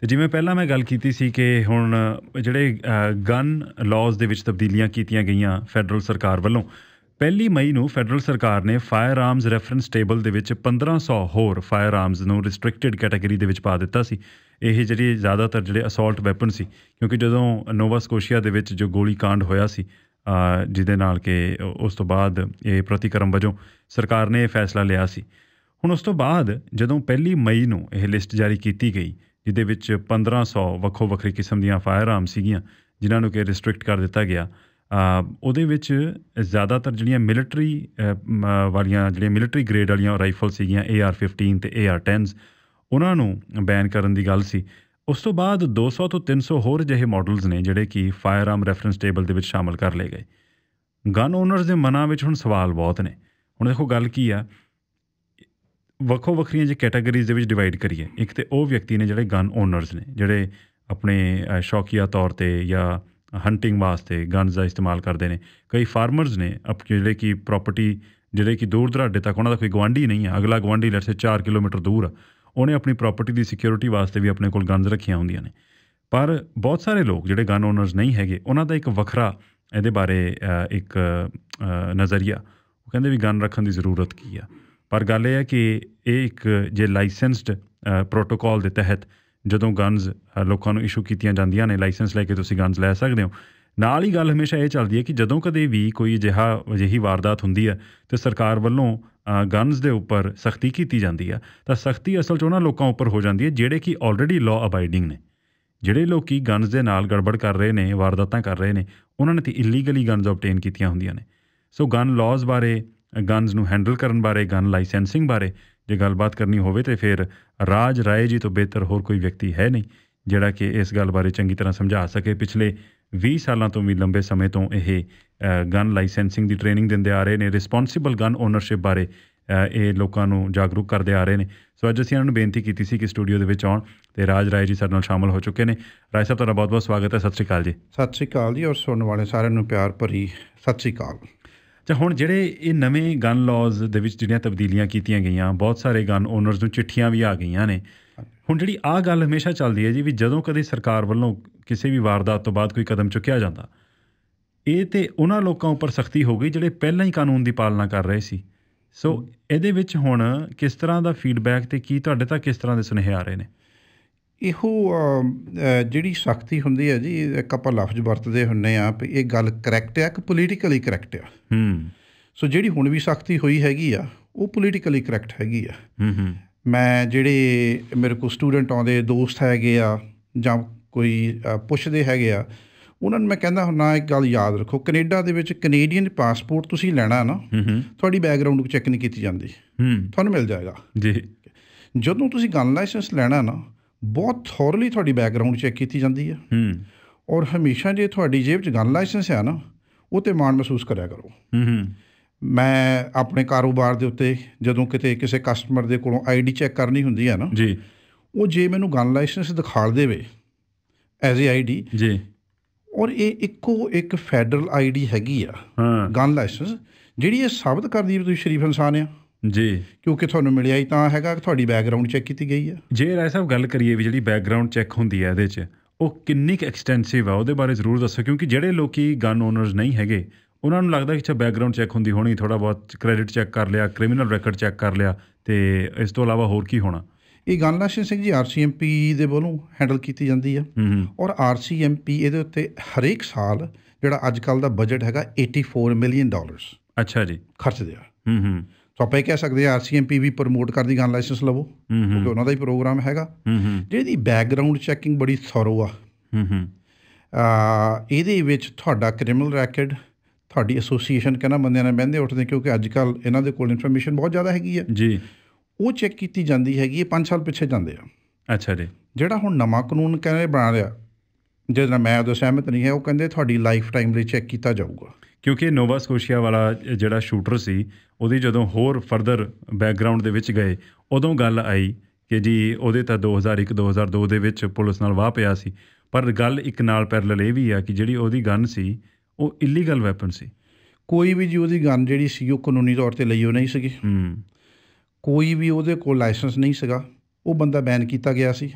ਤੇ ਜਿਵੇਂ ਪਹਿਲਾਂ ਮੈਂ ਗੱਲ ਕੀਤੀ ਸੀ ਕਿ ਹੁਣ ਜਿਹੜੇ ਗਨ ਲਾਜ਼ ਦੇ ਵਿੱਚ ਤਬਦੀਲੀਆਂ ਕੀਤੀਆਂ ਗਈਆਂ ਫੈਡਰਲ ਸਰਕਾਰ ਵੱਲੋਂ 1 ਮਈ ਨੂੰ ਫੈਡਰਲ ਸਰਕਾਰ ਨੇ ਫਾਇਰ ਆਰਮਜ਼ ਰੈਫਰੈਂਸ ਟੇਬਲ ਦੇ ਵਿੱਚ 1500 ਹੋਰ ਫਾਇਰ ਆਰਮਜ਼ ਨੂੰ ਰਿਸਟ੍ਰਿਕਟਿਡ ਕੈਟਾਗਰੀ ਦੇ ਵਿੱਚ ਪਾ ਦਿੱਤਾ ਸੀ। ਇਹ ਜਿਹੜੀ ਜ਼ਿਆਦਾਤਰ ਜਿਹੜੇ ਅਸੌਲਟ ਵੈਪਨ ਸੀ, ਕਿਉਂਕਿ ਜਦੋਂ ਨੋਵਾ ਸਕੋਸ਼ੀਆ ਦੇ ਵਿੱਚ ਜੋ ਗੋਲੀ ਕਾਂਡ ਹੋਇਆ ਸੀ, ਜਿਹਦੇ ਨਾਲ ਕਿ ਉਸ ਤੋਂ ਬਾਅਦ ਇਹ ਪ੍ਰਤੀਕਰਮ ਵਜੋਂ ਸਰਕਾਰ ਨੇ ਇਹ ਫੈਸਲਾ ਲਿਆ ਸੀ। ਹੁਣ ਉਸ ਤੋਂ ਬਾਅਦ ਜਦੋਂ 1 ਮਈ ਨੂੰ ਇਹ ਲਿਸਟ ਜਾਰੀ ਕੀਤੀ ਗਈ, ਜਿਹਦੇ ਵਿੱਚ 1500 ਵੱਖੋ ਵੱਖਰੀ ਕਿਸਮ ਦੀਆਂ ਫਾਇਰ ਆਰਮ ਸੀਗੀਆਂ ਜਿਨ੍ਹਾਂ ਨੂੰ ਕਿ ਰਿਸਟ੍ਰਿਕਟ ਕਰ ਦਿੱਤਾ ਗਿਆ, ਉਹਦੇ ਵਿੱਚ ਜ਼ਿਆਦਾਤਰ ਜਿਹੜੀਆਂ ਮਿਲਟਰੀ ਵਾਲੀਆਂ ਜਿਹੜੀਆਂ ਮਿਲਟਰੀ ਗ੍ਰੇਡ ਵਾਲੀਆਂ ਰਾਈਫਲ ਸੀਗੀਆਂ AR-15 ਅਤੇ AR-10s, ਉਹਨਾਂ ਨੂੰ ਬੈਨ ਕਰਨ ਦੀ ਗੱਲ ਸੀ। ਉਸ ਤੋਂ ਬਾਅਦ 200 ਤੋਂ 300 ਹੋਰ ਅਜਿਹੇ ਮਾਡਲਸ ਨੇ ਜਿਹੜੇ ਕਿ ਫਾਇਰ ਆਰਮ ਰੈਫਰੈਂਸ ਟੇਬਲ ਦੇ ਵਿੱਚ ਸ਼ਾਮਲ ਕਰ ਲਏ ਗਏ। ਗਨ ਓਨਰਸ ਦੇ ਮਨਾਂ ਵਿੱਚ ਹੁਣ ਸਵਾਲ ਬਹੁਤ ਨੇ। ਹੁਣ ਦੇਖੋ ਗੱਲ ਕੀ ਆ, ਵੱਖੋ ਵੱਖਰੀਆਂ ਜੇ ਕੈਟਾਗਰੀਜ਼ ਦੇ ਵਿੱਚ ਡਿਵਾਈਡ ਕਰੀਏ, ਇੱਕ ਤਾਂ ਉਹ ਵਿਅਕਤੀ ਨੇ ਜਿਹੜੇ ਗਨ ਓਨਰਸ ਨੇ, ਜਿਹੜੇ ਆਪਣੇ ਸ਼ੌਕੀਆ ਤੌਰ 'ਤੇ ਜਾਂ ਹੰਟਿੰਗ ਵਾਸਤੇ ਗਨਸ ਦਾ ਇਸਤੇਮਾਲ ਕਰਦੇ ਨੇ। ਕਈ ਫਾਰਮਰਸ ਨੇ ਜਿਹੜੇ ਕਿ ਪ੍ਰੋਪਰਟੀ, ਜਿਹੜੇ ਕਿ ਦੂਰ ਦੁਰਾਡੇ ਤੱਕ ਉਹਨਾਂ ਦਾ ਕੋਈ ਗੁਆਂਢੀ ਨਹੀਂ ਆ, ਅਗਲਾ ਗੁਆਂਢੀ ਲੈਟਸ ਸੇ 4 ਕਿਲੋਮੀਟਰ ਦੂਰ ਆ, ਉਹਨੇ ਆਪਣੀ ਪ੍ਰੋਪਰਟੀ ਦੀ ਸਿਕਿਉਰਿਟੀ ਵਾਸਤੇ ਵੀ ਆਪਣੇ ਕੋਲ ਗਨਸ ਰੱਖੀਆਂ ਹੁੰਦੀਆਂ ਨੇ। ਪਰ ਬਹੁਤ ਸਾਰੇ ਲੋਕ ਜਿਹੜੇ ਗਨ ਓਨਰਸ ਨਹੀਂ ਹੈਗੇ, ਉਹਨਾਂ ਦਾ ਇੱਕ ਵੱਖਰਾ ਇਹਦੇ ਬਾਰੇ ਇੱਕ ਨਜ਼ਰੀਆ, ਉਹ ਕਹਿੰਦੇ ਵੀ ਗਨ ਰੱਖਣ ਦੀ ਜ਼ਰੂਰਤ ਕੀ ਆ। ਪਰ ਗੱਲ ਇਹ ਹੈ ਕਿ ਇਹ ਇੱਕ ਜੇ ਲਾਇਸੈਂਸਡ ਪ੍ਰੋਟੋਕੋਲ ਦੇ ਤਹਿਤ ਜਦੋਂ ਗਨਸ ਲੋਕਾਂ ਨੂੰ ਇਸ਼ੂ ਕੀਤੀਆਂ ਜਾਂਦੀਆਂ ਨੇ, ਲਾਇਸੈਂਸ ਲੈ ਕੇ ਤੁਸੀਂ ਗਨਸ ਲੈ ਸਕਦੇ ਹੋ। ਨਾਲ ਹੀ ਗੱਲ ਹਮੇਸ਼ਾ ਇਹ ਚੱਲਦੀ ਹੈ ਕਿ ਜਦੋਂ ਕਦੇ ਵੀ ਕੋਈ ਅਜਿਹੀ ਵਾਰਦਾਤ ਹੁੰਦੀ ਹੈ ਅਤੇ ਸਰਕਾਰ ਵੱਲੋਂ ਗਨਸ ਦੇ ਉੱਪਰ ਸਖਤੀ ਕੀਤੀ ਜਾਂਦੀ ਆ, ਤਾਂ ਸਖਤੀ ਅਸਲ 'ਚ ਉਹਨਾਂ ਲੋਕਾਂ ਉੱਪਰ ਹੋ ਜਾਂਦੀ ਹੈ ਜਿਹੜੇ ਕਿ ਆਲਰੇਡੀ ਲਾਅ ਅਬਾਈਡਿੰਗ ਨੇ। ਜਿਹੜੇ ਲੋਕ ਗਨਸ ਦੇ ਨਾਲ ਗੜਬੜ ਕਰ ਰਹੇ ਨੇ, ਵਾਰਦਾਤਾਂ ਕਰ ਰਹੇ ਨੇ, ਉਹਨਾਂ ਨੇ ਤਾਂ ਇਲੀਗਲੀ ਗਨਸ ਓਬਟੇਨ ਕੀਤੀਆਂ ਹੁੰਦੀਆਂ ਨੇ। ਸੋ ਗਨ ਲਾਜ਼ ਬਾਰੇ, ਗਨਸ ਨੂੰ ਹੈਂਡਲ ਕਰਨ ਬਾਰੇ, ਗਨ ਲਾਇਸੈਂਸਿੰਗ ਬਾਰੇ ਜੇ ਗੱਲਬਾਤ ਕਰਨੀ ਹੋਵੇ ਤਾਂ ਫਿਰ ਰਾਜ ਰਾਏ ਜੀ ਤੋਂ ਬਿਹਤਰ ਹੋਰ ਕੋਈ ਵਿਅਕਤੀ ਹੈ ਨਹੀਂ ਜਿਹੜਾ ਕਿ ਇਸ ਗੱਲ ਬਾਰੇ ਚੰਗੀ ਤਰ੍ਹਾਂ ਸਮਝਾ ਸਕੇ। ਪਿਛਲੇ 20 ਸਾਲਾਂ ਤੋਂ ਵੀ ਲੰਬੇ ਸਮੇਂ ਤੋਂ ਇਹ ਗਨ ਲਾਇਸੈਂਸਿੰਗ ਦੀ ਟ੍ਰੇਨਿੰਗ ਦਿੰਦੇ ਆ ਰਹੇ ਨੇ, ਰਿਸਪੋਂਸੀਬਲ ਗਨ ਓਨਰਸ਼ਿਪ ਬਾਰੇ ਇਹ ਲੋਕਾਂ ਨੂੰ ਜਾਗਰੂਕ ਕਰਦੇ ਆ ਰਹੇ ਨੇ। ਸੋ ਅੱਜ ਅਸੀਂ ਇਹਨਾਂ ਨੂੰ ਬੇਨਤੀ ਕੀਤੀ ਸੀ ਕਿ ਸਟੂਡੀਓ ਦੇ ਵਿੱਚ ਆਉਣ, ਅਤੇ ਰਾਜ ਰਾਏ ਜੀ ਸਾਡੇ ਨਾਲ ਸ਼ਾਮਲ ਹੋ ਚੁੱਕੇ ਨੇ। ਰਾਏ ਸਾਹਿਬ, ਤੁਹਾਡਾ ਬਹੁਤ ਬਹੁਤ ਸਵਾਗਤ ਹੈ। ਸਤਿ ਸ਼੍ਰੀ ਅਕਾਲ ਜੀ। ਸਤਿ ਸ਼੍ਰੀ ਅਕਾਲ ਜੀ, ਔਰ ਸੁਣਨ ਵਾਲੇ ਸਾਰਿਆਂ ਨੂੰ ਪਿਆਰ ਭਰੀ ਸਤਿ ਸ਼੍ਰੀ ਅਕਾਲ। ਅੱਛਾ, ਹੁਣ ਜਿਹੜੇ ਇਹ ਨਵੇਂ ਗਨ ਲਾਜ਼ ਦੇ ਵਿੱਚ ਜਿਹੜੀਆਂ ਤਬਦੀਲੀਆਂ ਕੀਤੀਆਂ ਗਈਆਂ, ਬਹੁਤ ਸਾਰੇ ਗਨ ਓਨਰਸ ਨੂੰ ਚਿੱਠੀਆਂ ਵੀ ਆ ਗਈਆਂ ਨੇ। ਹੁਣ ਜਿਹੜੀ ਆਹ ਗੱਲ ਹਮੇਸ਼ਾ ਚੱਲਦੀ ਹੈ ਜੀ, ਵੀ ਜਦੋਂ ਕਦੇ ਸਰਕਾਰ ਵੱਲੋਂ ਕਿਸੇ ਵੀ ਵਾਰਦਾਤ ਤੋਂ ਬਾਅਦ ਕੋਈ ਕਦਮ ਚੁੱਕਿਆ ਜਾਂਦਾ, ਇਹ ਤਾਂ ਉਹਨਾਂ ਲੋਕਾਂ ਉੱਪਰ ਸਖਤੀ ਹੋ ਗਈ ਜਿਹੜੇ ਪਹਿਲਾਂ ਹੀ ਕਾਨੂੰਨ ਦੀ ਪਾਲਣਾ ਕਰ ਰਹੇ ਸੀ। ਸੋ ਇਹਦੇ ਵਿੱਚ ਹੁਣ ਕਿਸ ਤਰ੍ਹਾਂ ਦਾ ਫੀਡਬੈਕ ਅਤੇ ਕੀ ਤੁਹਾਡੇ ਤੱਕ ਕਿਸ ਤਰ੍ਹਾਂ ਦੇ ਸੁਨੇਹੇ ਆ ਰਹੇ ਨੇ? ਇਹੋ ਜਿਹੜੀ ਸਖਤੀ ਹੁੰਦੀ ਹੈ ਜੀ, ਇੱਕ ਆਪਾਂ ਲਫ਼ਜ਼ ਵਰਤਦੇ ਹੁੰਦੇ ਹਾਂ ਵੀ ਇਹ ਗੱਲ ਕਰੈਕਟ ਆ ਕਿ ਪੋਲੀਟੀਕਲੀ ਕਰੈਕਟ ਆ। ਸੋ ਜਿਹੜੀ ਹੁਣ ਵੀ ਸਖਤੀ ਹੋਈ ਹੈਗੀ ਆ, ਉਹ ਪੋਲੀਟੀਕਲੀ ਕਰੈਕਟ ਹੈਗੀ ਆ। ਮੈਂ ਜਿਹੜੇ ਮੇਰੇ ਕੋਲ ਸਟੂਡੈਂਟ ਆਉਂਦੇ, ਦੋਸਤ ਹੈਗੇ ਆ ਜਾਂ ਕੋਈ ਪੁੱਛਦੇ ਹੈਗੇ ਆ, ਉਹਨਾਂ ਨੂੰ ਮੈਂ ਕਹਿੰਦਾ ਹੁੰਦਾ ਇੱਕ ਗੱਲ ਯਾਦ ਰੱਖੋ, ਕੈਨੇਡਾ ਦੇ ਵਿੱਚ ਕੈਨੇਡੀਅਨ ਪਾਸਪੋਰਟ ਤੁਸੀਂ ਲੈਣਾ ਨਾ, ਤੁਹਾਡੀ ਬੈਕਗਰਾਊਂਡ ਚੈੱਕ ਨਹੀਂ ਕੀਤੀ ਜਾਂਦੀ, ਤੁਹਾਨੂੰ ਮਿਲ ਜਾਏਗਾ ਜੀ। ਜਦੋਂ ਤੁਸੀਂ ਗਨ ਲਾਇਸੈਂਸ ਲੈਣਾ ਨਾ, ਬਹੁਤ ਥੋਰਲੀ ਤੁਹਾਡੀ ਬੈਕਗਰਾਊਂਡ ਚੈੱਕ ਕੀਤੀ ਜਾਂਦੀ ਆ। ਔਰ ਹਮੇਸ਼ਾ ਜੇ ਤੁਹਾਡੀ ਜੇਬ 'ਚ ਗਨ ਲਾਇਸੈਂਸ ਆ ਨਾ, ਉਹ 'ਤੇ ਮਾਣ ਮਹਿਸੂਸ ਕਰਿਆ ਕਰੋ। ਮੈਂ ਆਪਣੇ ਕਾਰੋਬਾਰ ਦੇ ਉੱਤੇ ਜਦੋਂ ਕਿਤੇ ਕਿਸੇ ਕਸਟਮਰ ਦੇ ਕੋਲੋਂ ID ਚੈੱਕ ਕਰਨੀ ਹੁੰਦੀ ਹੈ ਨਾ ਜੀ, ਉਹ ਜੇ ਮੈਨੂੰ ਗਨ ਲਾਇਸੈਂਸ ਦਿਖਾ ਦੇਵੇ ਐਜ਼ ਏ ID ਜੀ, ਔਰ ਇਹ ਇੱਕੋ ਇੱਕ ਫੈਡਰਲ ID ਹੈਗੀ ਆ ਗਨ ਲਾਇਸੈਂਸ, ਜਿਹੜੀ ਇਹ ਸਾਬਤ ਕਰਦੀ ਵੀ ਤੁਸੀਂ ਸ਼ਰੀਫ ਇਨਸਾਨ ਆ ਜੀ, ਕਿਉਂਕਿ ਤੁਹਾਨੂੰ ਮਿਲਿਆ ਹੀ ਤਾਂ ਹੈਗਾ ਕਿ ਤੁਹਾਡੀ ਬੈਕਗਰਾਊਂਡ ਚੈੱਕ ਕੀਤੀ ਗਈ ਆ। ਜੇ ਰਾਏ ਸਾਹਿਬ ਗੱਲ ਕਰੀਏ ਵੀ ਜਿਹੜੀ ਬੈਕਗਰਾਊਂਡ ਚੈੱਕ ਹੁੰਦੀ ਹੈ ਇਹਦੇ 'ਚ, ਉਹ ਕਿੰਨੀ ਕੁ ਐਕਸਟੈਂਸਿਵ ਆ, ਉਹਦੇ ਬਾਰੇ ਜ਼ਰੂਰ ਦੱਸੋ। ਕਿਉਂਕਿ ਜਿਹੜੇ ਲੋਕ ਗਨ ਓਨਰਸ ਨਹੀਂ ਹੈਗੇ, ਉਹਨਾਂ ਨੂੰ ਲੱਗਦਾ ਕਿ ਅੱਛਾ ਬੈਕਗਰਾਊਂਡ ਚੈੱਕ ਹੁੰਦੀ ਹੋਣੀ, ਥੋੜ੍ਹਾ ਬਹੁਤ ਕ੍ਰੈਡਿਟ ਚੈੱਕ ਕਰ ਲਿਆ, ਕ੍ਰਿਮੀਨਲ ਰੈਕਡ ਚੈੱਕ ਕਰ ਲਿਆ, ਅਤੇ ਇਸ ਤੋਂ ਇਲਾਵਾ ਹੋਰ ਕੀ ਹੋਣਾ। ਇਹ ਗਨ ਲਾਇਸੈਂਸਿੰਗ ਜੀ RCMP ਦੇ ਵੱਲੋਂ ਹੈਂਡਲ ਕੀਤੀ ਜਾਂਦੀ ਆ। ਔਰ RCMP ਇਹਦੇ ਉੱਤੇ ਹਰੇਕ ਸਾਲ ਜਿਹੜਾ ਅੱਜ ਕੱਲ੍ਹ ਦਾ ਬਜਟ ਹੈਗਾ $84 ਮਿਲੀਅਨ ਅੱਛਾ ਜੀ ਖਰਚਦੇ ਆ। ਸੋ ਆਪਾਂ ਇਹ ਕਹਿ ਸਕਦੇ ਹਾਂ RCMP ਵੀ ਪ੍ਰਮੋਟ ਕਰਦੀ ਗਨ ਲਾਇਸੈਂਸ ਲਵੋ, ਕਿਉਂਕਿ ਉਹਨਾਂ ਦਾ ਹੀ ਪ੍ਰੋਗਰਾਮ ਹੈਗਾ। ਜਿਹਦੀ ਬੈਕਗਰਾਊਂਡ ਚੈਕਿੰਗ ਬੜੀ ਥੋਰੋ ਆ। ਇਹਦੇ ਵਿੱਚ ਤੁਹਾਡਾ ਕ੍ਰਿਮੀਨਲ ਰੈਕਡ, ਤੁਹਾਡੀ ਐਸੋਸੀਏਸ਼ਨ ਕਿਹਨਾਂ ਬੰਦਿਆਂ ਨਾਲ ਬਹਿੰਦੇ ਉੱਠਦੇ, ਕਿਉਂਕਿ ਅੱਜ ਕੱਲ੍ਹ ਇਹਨਾਂ ਦੇ ਕੋਲ ਇਨਫੋਰਮੇਸ਼ਨ ਬਹੁਤ ਜ਼ਿਆਦਾ ਹੈਗੀ ਆ ਜੀ, ਉਹ ਚੈੱਕ ਕੀਤੀ ਜਾਂਦੀ ਹੈਗੀ। ਇਹ 5 ਸਾਲ ਪਿੱਛੇ ਜਾਂਦੇ ਆ। ਅੱਛਾ ਜੀ। ਜਿਹੜਾ ਹੁਣ ਨਵਾਂ ਕਾਨੂੰਨ ਕਹਿੰਦੇ ਬਣਾ ਰਿਹਾ, ਜਿਹਦੇ ਨਾਲ ਮੈਂ ਉਦੋਂ ਸਹਿਮਤ ਨਹੀਂ ਹੈ, ਉਹ ਕਹਿੰਦੇ ਤੁਹਾਡੀ ਲਾਈਫ ਟਾਈਮ ਲਈ ਚੈੱਕ ਕੀਤਾ ਜਾਊਗਾ। ਕਿਉਂਕਿ ਨੋਵਾ ਸਕੋਸ਼ੀਆ ਵਾਲਾ ਜਿਹੜਾ ਸ਼ੂਟਰ ਸੀ, ਉਹਦੀ ਜਦੋਂ ਹੋਰ ਫਰਦਰ ਬੈਕਗਰਾਊਂਡ ਦੇ ਵਿੱਚ ਗਏ, ਉਦੋਂ ਗੱਲ ਆਈ ਕਿ ਜੀ ਉਹਦੇ ਤਾਂ 2001-2002 ਦੇ ਵਿੱਚ ਪੁਲਿਸ ਨਾਲ ਵਾਹ ਪਿਆ ਸੀ। ਪਰ ਗੱਲ ਇੱਕ ਨਾਲ ਪੈਰਲਲ ਇਹ ਵੀ ਆ ਕਿ ਜਿਹੜੀ ਉਹਦੀ ਗਨ ਸੀ, ਉਹ ਇਲੀਗਲ ਵੈਪਨ ਸੀ। ਕੋਈ ਵੀ ਜੀ ਉਹਦੀ ਗਨ ਜਿਹੜੀ ਸੀ, ਉਹ ਕਾਨੂੰਨੀ ਤੌਰ 'ਤੇ ਲਈ ਉਹ ਨਹੀਂ ਸੀਗੀ। ਕੋਈ ਵੀ ਉਹਦੇ ਕੋਲ ਲਾਇਸੈਂਸ ਨਹੀਂ ਸੀਗਾ, ਉਹ ਬੰਦਾ ਬੈਨ ਕੀਤਾ ਗਿਆ ਸੀ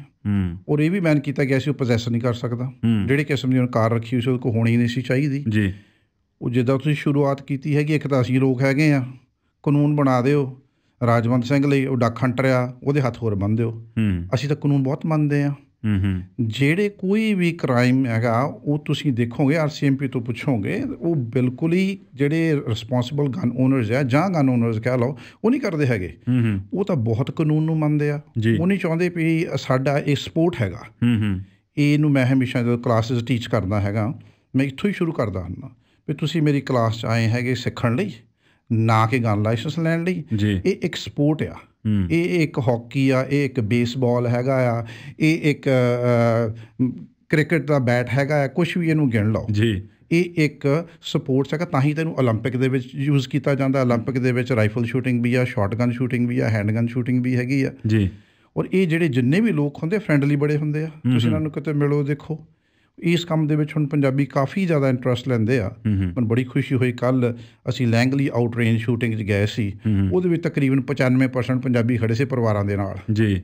ਔਰ ਇਹ ਵੀ ਬੈਨ ਕੀਤਾ ਗਿਆ ਸੀ ਉਹ ਪੋਜੈਸ ਨਹੀਂ ਕਰ ਸਕਦਾ। ਜਿਹੜੀ ਕਿਸਮ ਦੀ ਉਹਨੇ ਕਾਰ ਰੱਖੀ ਸੀ ਉਹਦੇ ਕੋਲ ਹੋਣੀ ਨਹੀਂ ਸੀ ਚਾਹੀਦੀ ਜੀ। ਉਹ ਜਿੱਦਾਂ ਤੁਸੀਂ ਸ਼ੁਰੂਆਤ ਕੀਤੀ ਹੈਗੀ, ਇੱਕ ਤਾਂ ਅਸੀਂ ਲੋਕ ਹੈਗੇ ਆ, ਕਾਨੂੰਨ ਬਣਾ ਦਿਓ ਰਾਜਵੰਤ ਸਿੰਘ ਲਈ, ਉਹ ਡੱਕ ਹੰਟਰ ਆ ਉਹਦੇ ਹੱਥ ਹੋਰ ਬੰਨ੍ਹ ਦਿਓ। ਅਸੀਂ ਤਾਂ ਕਾਨੂੰਨ ਬਹੁਤ ਮੰਨਦੇ ਹਾਂ। ਜਿਹੜੇ ਕੋਈ ਵੀ ਕ੍ਰਾਈਮ ਹੈਗਾ ਉਹ ਤੁਸੀਂ ਦੇਖੋਗੇ RCMP ਤੋਂ ਪੁੱਛੋਗੇ, ਉਹ ਬਿਲਕੁਲ ਹੀ ਜਿਹੜੇ ਰਿਸਪੋਂਸੀਬਲ ਗਨ ਓਨਰਸ ਆ ਜਾਂ ਗਨ ਓਨਰਸ ਕਹਿ ਲਓ ਉਹ ਨਹੀਂ ਕਰਦੇ ਹੈਗੇ। ਉਹ ਤਾਂ ਬਹੁਤ ਕਾਨੂੰਨ ਨੂੰ ਮੰਨਦੇ ਆ। ਉਹ ਨਹੀਂ ਚਾਹੁੰਦੇ ਵੀ ਸਾਡਾ ਇਹ ਸਪੋਰਟ ਹੈਗਾ। ਇਹਨੂੰ ਮੈਂ ਹਮੇਸ਼ਾ ਜਦੋਂ ਕਲਾਸਿਸ ਟੀਚ ਕਰਦਾ ਹੈਗਾ ਮੈਂ ਇੱਥੋਂ ਹੀ ਸ਼ੁਰੂ ਕਰਦਾ ਹੁੰਦਾ ਵੀ ਤੁਸੀਂ ਮੇਰੀ ਕਲਾਸ 'ਚ ਆਏ ਹੈਗੇ ਸਿੱਖਣ ਲਈ, ਨਾ ਕਿ ਗਨ ਲਾਇਸੈਂਸ ਲੈਣ ਲਈ। ਇਹ ਇੱਕ ਸਪੋਰਟ ਆ, ਇਹ ਇੱਕ ਹਾਕੀ ਆ, ਇਹ ਇੱਕ ਬੇਸਬਾਲ ਹੈਗਾ ਆ, ਇਹ ਇੱਕ ਕ੍ਰਿਕਟ ਦਾ ਬੈਟ ਹੈਗਾ ਆ, ਕੁਛ ਵੀ ਇਹਨੂੰ ਗਿਣ ਲਓ ਜੀ। ਇਹ ਇੱਕ ਸਪੋਰਟਸ ਹੈਗਾ, ਤਾਂ ਹੀ ਤੈਨੂੰ ਓਲੰਪਿਕ ਦੇ ਵਿੱਚ ਯੂਜ਼ ਕੀਤਾ ਜਾਂਦਾ। ਓਲੰਪਿਕ ਦੇ ਵਿੱਚ ਰਾਈਫਲ ਸ਼ੂਟਿੰਗ ਵੀ ਆ, ਸ਼ਾਰਟ ਗਨ ਸ਼ੂਟਿੰਗ ਵੀ ਆ, ਹੈਂਡ ਗਨ ਸ਼ੂਟਿੰਗ ਵੀ ਹੈਗੀ ਆ ਜੀ। ਔਰ ਇਹ ਜਿਹੜੇ ਜਿੰਨੇ ਵੀ ਲੋਕ ਹੁੰਦੇ ਫਰੈਂਡਲੀ ਬੜੇ ਹੁੰਦੇ ਆ। ਤੁਸੀਂ ਇਹਨਾਂ ਨੂੰ ਕਿਤੇ ਮਿਲੋ ਦੇਖੋ, ਇਸ ਕੰਮ ਦੇ ਵਿੱਚ ਹੁਣ ਪੰਜਾਬੀ ਕਾਫੀ ਜ਼ਿਆਦਾ ਇੰਟਰਸਟ ਲੈਂਦੇ ਆ। ਮੈਨੂੰ ਬੜੀ ਖੁਸ਼ੀ ਹੋਈ, ਕੱਲ੍ਹ ਅਸੀਂ ਲੈਂਗਲੀ ਆਊਟ ਰੇਂਜ ਸ਼ੂਟਿੰਗ 'ਚ ਗਏ ਸੀ, ਉਹਦੇ ਵਿੱਚ ਤਕਰੀਬਨ 95% ਪੰਜਾਬੀ ਖੜੇ ਸੀ ਪਰਿਵਾਰਾਂ ਦੇ ਨਾਲ ਜੀ।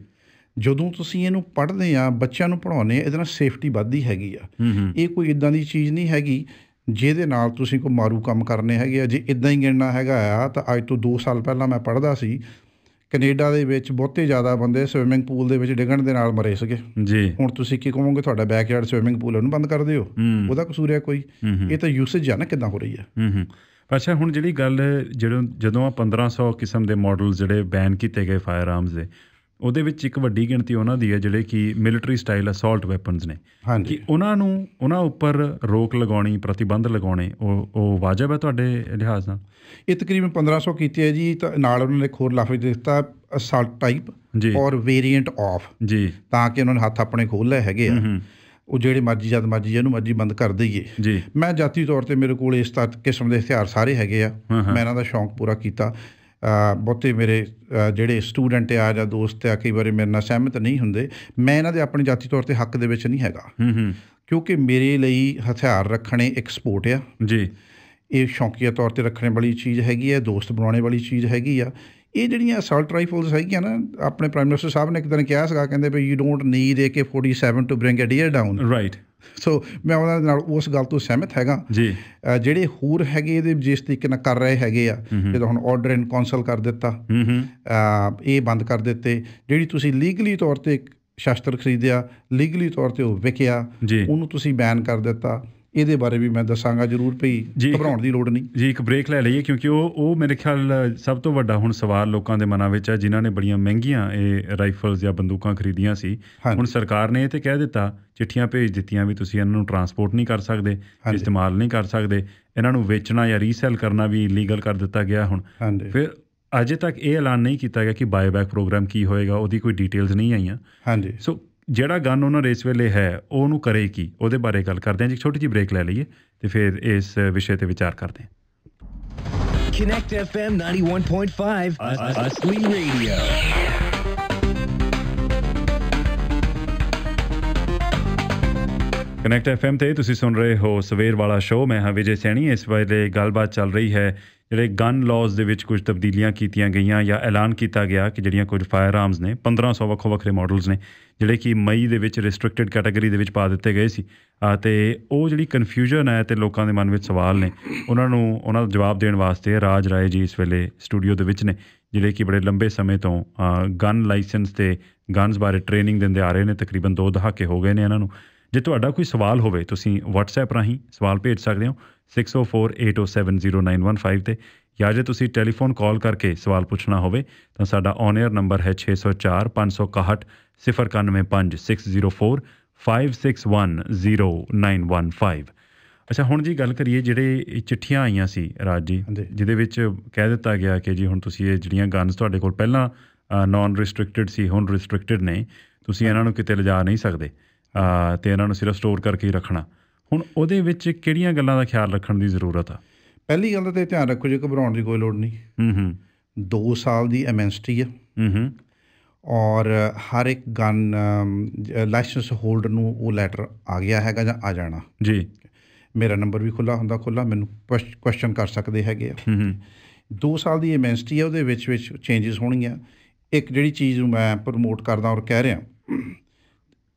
ਜਦੋਂ ਤੁਸੀਂ ਇਹਨੂੰ ਪੜ੍ਹਦੇ ਆ, ਬੱਚਿਆਂ ਨੂੰ ਪੜ੍ਹਾਉਂਦੇ ਆ, ਇਹਦੇ ਨਾਲ ਸੇਫਟੀ ਵੱਧਦੀ ਹੈਗੀ ਆ। ਇਹ ਕੋਈ ਇੱਦਾਂ ਦੀ ਚੀਜ਼ ਨਹੀਂ ਹੈਗੀ ਜਿਹਦੇ ਨਾਲ ਤੁਸੀਂ ਕੋਈ ਮਾਰੂ ਕੰਮ ਕਰਨੇ ਹੈਗੇ ਆ। ਜੇ ਇੱਦਾਂ ਹੀ ਗਿਣਨਾ ਹੈਗਾ ਆ ਤਾਂ ਅੱਜ ਤੋਂ 2 ਸਾਲ ਪਹਿਲਾਂ ਮੈਂ ਪੜ੍ਹਦਾ ਸੀ, ਕੈਨੇਡਾ ਦੇ ਵਿੱਚ ਬਹੁਤੇ ਜ਼ਿਆਦਾ ਬੰਦੇ ਸਵਿਮਿੰਗ ਪੂਲ ਦੇ ਵਿੱਚ ਡਿੱਗਣ ਦੇ ਨਾਲ ਮਰੇ ਸੀਗੇ ਜੀ। ਹੁਣ ਤੁਸੀਂ ਕੀ ਕਹੋਗੇ, ਤੁਹਾਡਾ ਬੈਕਯਾਰਡ ਸਵਿਮਿੰਗ ਪੂਲ ਉਹਨੂੰ ਬੰਦ ਕਰ ਦਿਓ, ਉਹਦਾ ਕਸੂਰ ਹੈ ਕੋਈ? ਇਹ ਤਾਂ ਯੂਸੇਜ ਆ ਨਾ ਕਿੱਦਾਂ ਹੋ ਰਹੀ ਹੈ। ਅੱਛਾ, ਹੁਣ ਜਿਹੜੀ ਗੱਲ ਜਦੋਂ ਆ 1500 ਕਿਸਮ ਦੇ ਮਾਡਲ ਜਿਹੜੇ ਬੈਨ ਕੀਤੇ ਗਏ ਫਾਇਰ ਆਰਮਸ ਦੇ, ਉਹਦੇ ਵਿੱਚ ਇੱਕ ਵੱਡੀ ਗਿਣਤੀ ਉਹਨਾਂ ਦੀ ਹੈ ਜਿਹੜੇ ਕਿ ਮਿਲਟਰੀ ਸਟਾਈਲ ਅਸੌਲਟ ਵੈਪਨਸ ਨੇ। ਕਿ ਉਹਨਾਂ ਉੱਪਰ ਰੋਕ ਲਗਾਉਣੀ, ਪ੍ਰਤੀਬੰਧ ਲਗਾਉਣੇ ਉਹ ਵਾਜਬ ਹੈ ਤੁਹਾਡੇ ਲਿਹਾਜ਼ ਨਾਲ? ਇਹ ਤਕਰੀਬਨ 1500 ਕੀਤੀ ਹੈ ਜੀ। ਤਾਂ ਨਾਲ ਉਹਨਾਂ ਨੇ ਇੱਕ ਹੋਰ ਲਫ਼ਜ਼ ਦਿੱਤਾ ਅਸਾਲਟ ਟਾਈਪ ਔਰ ਵੇਰੀਐਂਟ ਆਫ ਜੀ, ਤਾਂ ਕਿ ਉਹਨਾਂ ਨੇ ਹੱਥ ਆਪਣੇ ਖੋਲ੍ਹ ਲਏ ਹੈਗੇ ਆ। ਉਹ ਜਿਹੜੇ ਮਰਜ਼ੀ ਜਦ ਮਰਜ਼ੀ ਇਹਨੂੰ ਮਰਜ਼ੀ ਬੰਦ ਕਰ ਦਈਏ ਜੀ। ਮੈਂ ਜਾਤੀ ਤੌਰ 'ਤੇ ਮੇਰੇ ਕੋਲ ਇਸ ਕਿਸਮ ਦੇ ਹਥਿਆਰ ਸਾਰੇ ਹੈਗੇ ਆ। ਮੈਂ ਇਹਨਾਂ ਦਾ ਸ਼ੌਂਕ ਪੂਰਾ ਕੀਤਾ। ਬਹੁਤੇ ਮੇਰੇ ਜਿਹੜੇ ਸਟੂਡੈਂਟ ਆ ਜਾਂ ਦੋਸਤ ਆ ਕਈ ਵਾਰੀ ਮੇਰੇ ਨਾਲ ਸਹਿਮਤ ਨਹੀਂ ਹੁੰਦੇ। ਮੈਂ ਇਹਨਾਂ ਦੇ ਆਪਣੀ ਜਾਤੀ ਤੌਰ 'ਤੇ ਹੱਕ ਦੇ ਵਿੱਚ ਨਹੀਂ ਹੈਗਾ, ਕਿਉਂਕਿ ਮੇਰੇ ਲਈ ਹਥਿਆਰ ਰੱਖਣੇ ਇੱਕ ਸਪੋਰਟ ਆ ਜੀ। ਇਹ ਸ਼ੌਕੀਆ ਤੌਰ 'ਤੇ ਰੱਖਣ ਵਾਲੀ ਚੀਜ਼ ਹੈਗੀ ਹੈ, ਦੋਸਤ ਬਣਾਉਣੇ ਵਾਲੀ ਚੀਜ਼ ਹੈਗੀ ਆ। ਇਹ ਜਿਹੜੀਆਂ ਅਸਾਲਟ ਰਾਈਫਲਸ ਹੈਗੀਆਂ ਨਾ, ਆਪਣੇ ਪ੍ਰਾਈਮ ਮਿਨਿਸਟਰ ਸਾਹਿਬ ਨੇ ਇੱਕ ਦਿਨ ਕਿਹਾ ਸੀਗਾ, ਕਹਿੰਦੇ ਵੀ you don't need AK-47 to bring a deer down. Right. So ਮੈਂ ਉਹਨਾਂ ਦੇ ਨਾਲ ਉਸ ਗੱਲ ਤੋਂ ਸਹਿਮਤ ਹੈਗਾ ਜੀ। ਜਿਹੜੇ ਹੋਰ ਹੈਗੇ ਇਹਦੇ ਜਿਸ ਤਰੀਕੇ ਨਾਲ ਕਰ ਰਹੇ ਹੈਗੇ ਆ, ਜਦੋਂ ਹੁਣ ਆਰਡਰ ਇਨ ਕੌਂਸਲ ਕਰ ਦਿੱਤਾ, ਇਹ ਬੰਦ ਕਰ ਦਿੱਤੇ। ਜਿਹੜੀ ਤੁਸੀਂ ਲੀਗਲੀ ਤੌਰ 'ਤੇ ਸ਼ਸਤਰ ਖਰੀਦਿਆ, ਲੀਗਲੀ ਤੌਰ 'ਤੇ ਉਹ ਵਿਕਿਆ, ਉਹਨੂੰ ਤੁਸੀਂ ਬੈਨ ਕਰ ਦਿੱਤਾ। ਇਹਦੇ ਬਾਰੇ ਵੀ ਮੈਂ ਦੱਸਾਂਗਾ ਜ਼ਰੂਰ ਪਈ, ਘਬਰਾਉਣ ਦੀ ਲੋੜ ਨਹੀਂ ਜੀ। ਇੱਕ ਬ੍ਰੇਕ ਲੈ ਲਈਏ, ਕਿਉਂਕਿ ਉਹ ਮੇਰੇ ਖਿਆਲ ਸਭ ਤੋਂ ਵੱਡਾ ਹੁਣ ਸਵਾਲ ਲੋਕਾਂ ਦੇ ਮਨਾਂ ਵਿੱਚ ਹੈ, ਜਿਨ੍ਹਾਂ ਨੇ ਬੜੀਆਂ ਮਹਿੰਗੀਆਂ ਇਹ ਰਾਈਫਲਸ ਜਾਂ ਬੰਦੂਕਾਂ ਖਰੀਦੀਆਂ ਸੀ। ਹੁਣ ਸਰਕਾਰ ਨੇ ਇਹ ਤਾਂ ਕਹਿ ਦਿੱਤਾ, ਚਿੱਠੀਆਂ ਭੇਜ ਦਿੱਤੀਆਂ ਵੀ ਤੁਸੀਂ ਇਹਨਾਂ ਨੂੰ ਟਰਾਂਸਪੋਰਟ ਨਹੀਂ ਕਰ ਸਕਦੇ, ਇਸਤੇਮਾਲ ਨਹੀਂ ਕਰ ਸਕਦੇ, ਇਹਨਾਂ ਨੂੰ ਵੇਚਣਾ ਜਾਂ ਰੀਸੈਲ ਕਰਨਾ ਵੀ ਇਲੀਗਲ ਕਰ ਦਿੱਤਾ ਗਿਆ। ਹੁਣ ਫਿਰ ਅਜੇ ਤੱਕ ਇਹ ਐਲਾਨ ਨਹੀਂ ਕੀਤਾ ਗਿਆ ਕਿ ਬਾਏਬੈਕ ਪ੍ਰੋਗਰਾਮ ਕੀ ਹੋਏਗਾ, ਉਹਦੀ ਕੋਈ ਡੀਟੇਲਸ ਨਹੀਂ ਆਈਆਂ। ਹਾਂਜੀ। ਸੋ ਜਿਹੜਾ ਗਨ ਓਨਰ ਇਸ ਵੇਲੇ ਹੈ ਉਹਨੂੰ ਕਰੇ ਕੀ, ਉਹਦੇ ਬਾਰੇ ਗੱਲ ਕਰਦੇ ਹਾਂ ਜੀ। ਛੋਟੀ ਜਿਹੀ ਬ੍ਰੇਕ ਲੈ ਲਈਏ ਤੇ ਫਿਰ ਇਸ ਵਿਸ਼ੇ 'ਤੇ ਵਿਚਾਰ ਕਰਦੇ ਹਾਂ। Connect FM 91.5 Asli Radio। Connect FM 'ਤੇ ਤੁਸੀਂ ਸੁਣ ਰਹੇ ਹੋ ਸਵੇਰ ਵਾਲਾ ਸ਼ੋਅ। ਮੈਂ ਹਾਂ ਵਿਜੇ ਸੈਣੀ। ਇਸ ਵੇਲੇ ਗੱਲਬਾਤ ਚੱਲ ਰਹੀ ਹੈ ਜਿਹੜੇ ਗਨ ਲਾਜ਼ ਦੇ ਵਿੱਚ ਕੁਝ ਤਬਦੀਲੀਆਂ ਕੀਤੀਆਂ ਗਈਆਂ ਜਾਂ ਐਲਾਨ ਕੀਤਾ ਗਿਆ ਕਿ ਜਿਹੜੀਆਂ ਕੁਝ ਫਾਇਰ ਆਰਮਸ ਨੇ, 1500 ਵੱਖੋ ਵੱਖਰੇ ਮਾਡਲਸ ਨੇ ਜਿਹੜੇ ਕਿ ਮਈ ਦੇ ਵਿੱਚ ਰਿਸਟ੍ਰਿਕਟਡ ਕੈਟਾਗਰੀ ਦੇ ਵਿੱਚ ਪਾ ਦਿੱਤੇ ਗਏ ਸੀ। ਅਤੇ ਉਹ ਜਿਹੜੀ ਕਨਫਿਊਜ਼ਨ ਹੈ ਅਤੇ ਲੋਕਾਂ ਦੇ ਮਨ ਵਿੱਚ ਸਵਾਲ ਨੇ, ਉਹਨਾਂ ਦਾ ਜਵਾਬ ਦੇਣ ਵਾਸਤੇ ਰਾਜ ਰਾਏ ਜੀ ਇਸ ਵੇਲੇ ਸਟੂਡੀਓ ਦੇ ਵਿੱਚ ਨੇ, ਜਿਹੜੇ ਕਿ ਬੜੇ ਲੰਬੇ ਸਮੇਂ ਤੋਂ ਗਨ ਲਾਇਸੈਂਸ ਅਤੇ ਗਨਸ ਬਾਰੇ ਟ੍ਰੇਨਿੰਗ ਦਿੰਦੇ ਆ ਰਹੇ ਨੇ। ਤਕਰੀਬਨ 2 ਦਹਾਕੇ ਹੋ ਗਏ ਨੇ ਇਹਨਾਂ ਨੂੰ। ਜੇ ਤੁਹਾਡਾ ਕੋਈ ਸਵਾਲ ਹੋਵੇ ਤੁਸੀਂ WhatsApp ਰਾਹੀਂ ਸਵਾਲ ਭੇਜ ਸਕਦੇ ਹੋ 6048070915 'ਤੇ, ਜਾਂ ਜੇ ਤੁਸੀਂ ਟੈਲੀਫੋਨ ਕਾਲ ਕਰਕੇ ਸਵਾਲ ਪੁੱਛਣਾ ਹੋਵੇ ਤਾਂ ਸਾਡਾ ਔਨ ਏਅਰ ਨੰਬਰ ਹੈ 604 561 095 604 5610915। ਅੱਛਾ, ਹੁਣ ਜੀ ਗੱਲ ਕਰੀਏ ਜਿਹੜੇ ਚਿੱਠੀਆਂ ਆਈਆਂ ਸੀ ਰਾਜ ਜੀ, ਜਿਹਦੇ ਵਿੱਚ ਕਹਿ ਦਿੱਤਾ ਗਿਆ ਕਿ ਜੀ ਹੁਣ ਤੁਸੀਂ ਇਹ ਜਿਹੜੀਆਂ ਗਨਸ ਤੁਹਾਡੇ ਕੋਲ ਪਹਿਲਾਂ ਨਾਨ ਰਿਸਟ੍ਰਿਕਟਡ ਸੀ, ਹੁਣ ਰਿਸਟ੍ਰਿਕਟਡ ਨੇ, ਤੁਸੀਂ ਇਹਨਾਂ ਨੂੰ ਕਿਤੇ ਲਿਜਾ ਨਹੀਂ ਸਕਦੇ ਅਤੇ ਇਹਨਾਂ ਨੂੰ ਸਿਰਫ ਸਟੋਰ ਕਰਕੇ ਹੀ ਰੱਖਣਾ। ਹੁਣ ਉਹਦੇ ਵਿੱਚ ਕਿਹੜੀਆਂ ਗੱਲਾਂ ਦਾ ਖਿਆਲ ਰੱਖਣ ਦੀ ਜ਼ਰੂਰਤ ਆ? ਪਹਿਲੀ ਗੱਲ ਤਾਂ ਧਿਆਨ ਰੱਖੋ ਜੀ, ਘਬਰਾਉਣ ਦੀ ਕੋਈ ਲੋੜ ਨਹੀਂ। 2 ਸਾਲ ਦੀ ਐਮਐਸਟੀ ਆ ਔਰ ਹਰ ਇੱਕ ਗਨ ਲਾਇਸੈਂਸ ਹੋਲਡਰ ਨੂੰ ਉਹ ਲੈਟਰ ਆ ਗਿਆ ਹੈਗਾ ਜਾਂ ਆ ਜਾਣਾ ਜੀ। ਮੇਰਾ ਨੰਬਰ ਵੀ ਖੁੱਲ੍ਹਾ, ਮੈਨੂੰ ਕੁਐਸਚਨ ਕਰ ਸਕਦੇ ਹੈਗੇ ਆ। 2 ਸਾਲ ਦੀ ਐਮਐਸਟੀ ਆ, ਉਹਦੇ ਵਿੱਚ ਚੇਂਜਸ ਹੋਣਗੀਆਂ। ਇੱਕ ਜਿਹੜੀ ਚੀਜ਼ ਨੂੰ ਮੈਂ ਪ੍ਰਮੋਟ ਕਰਦਾ ਔਰ ਕਹਿ ਰਿਹਾ,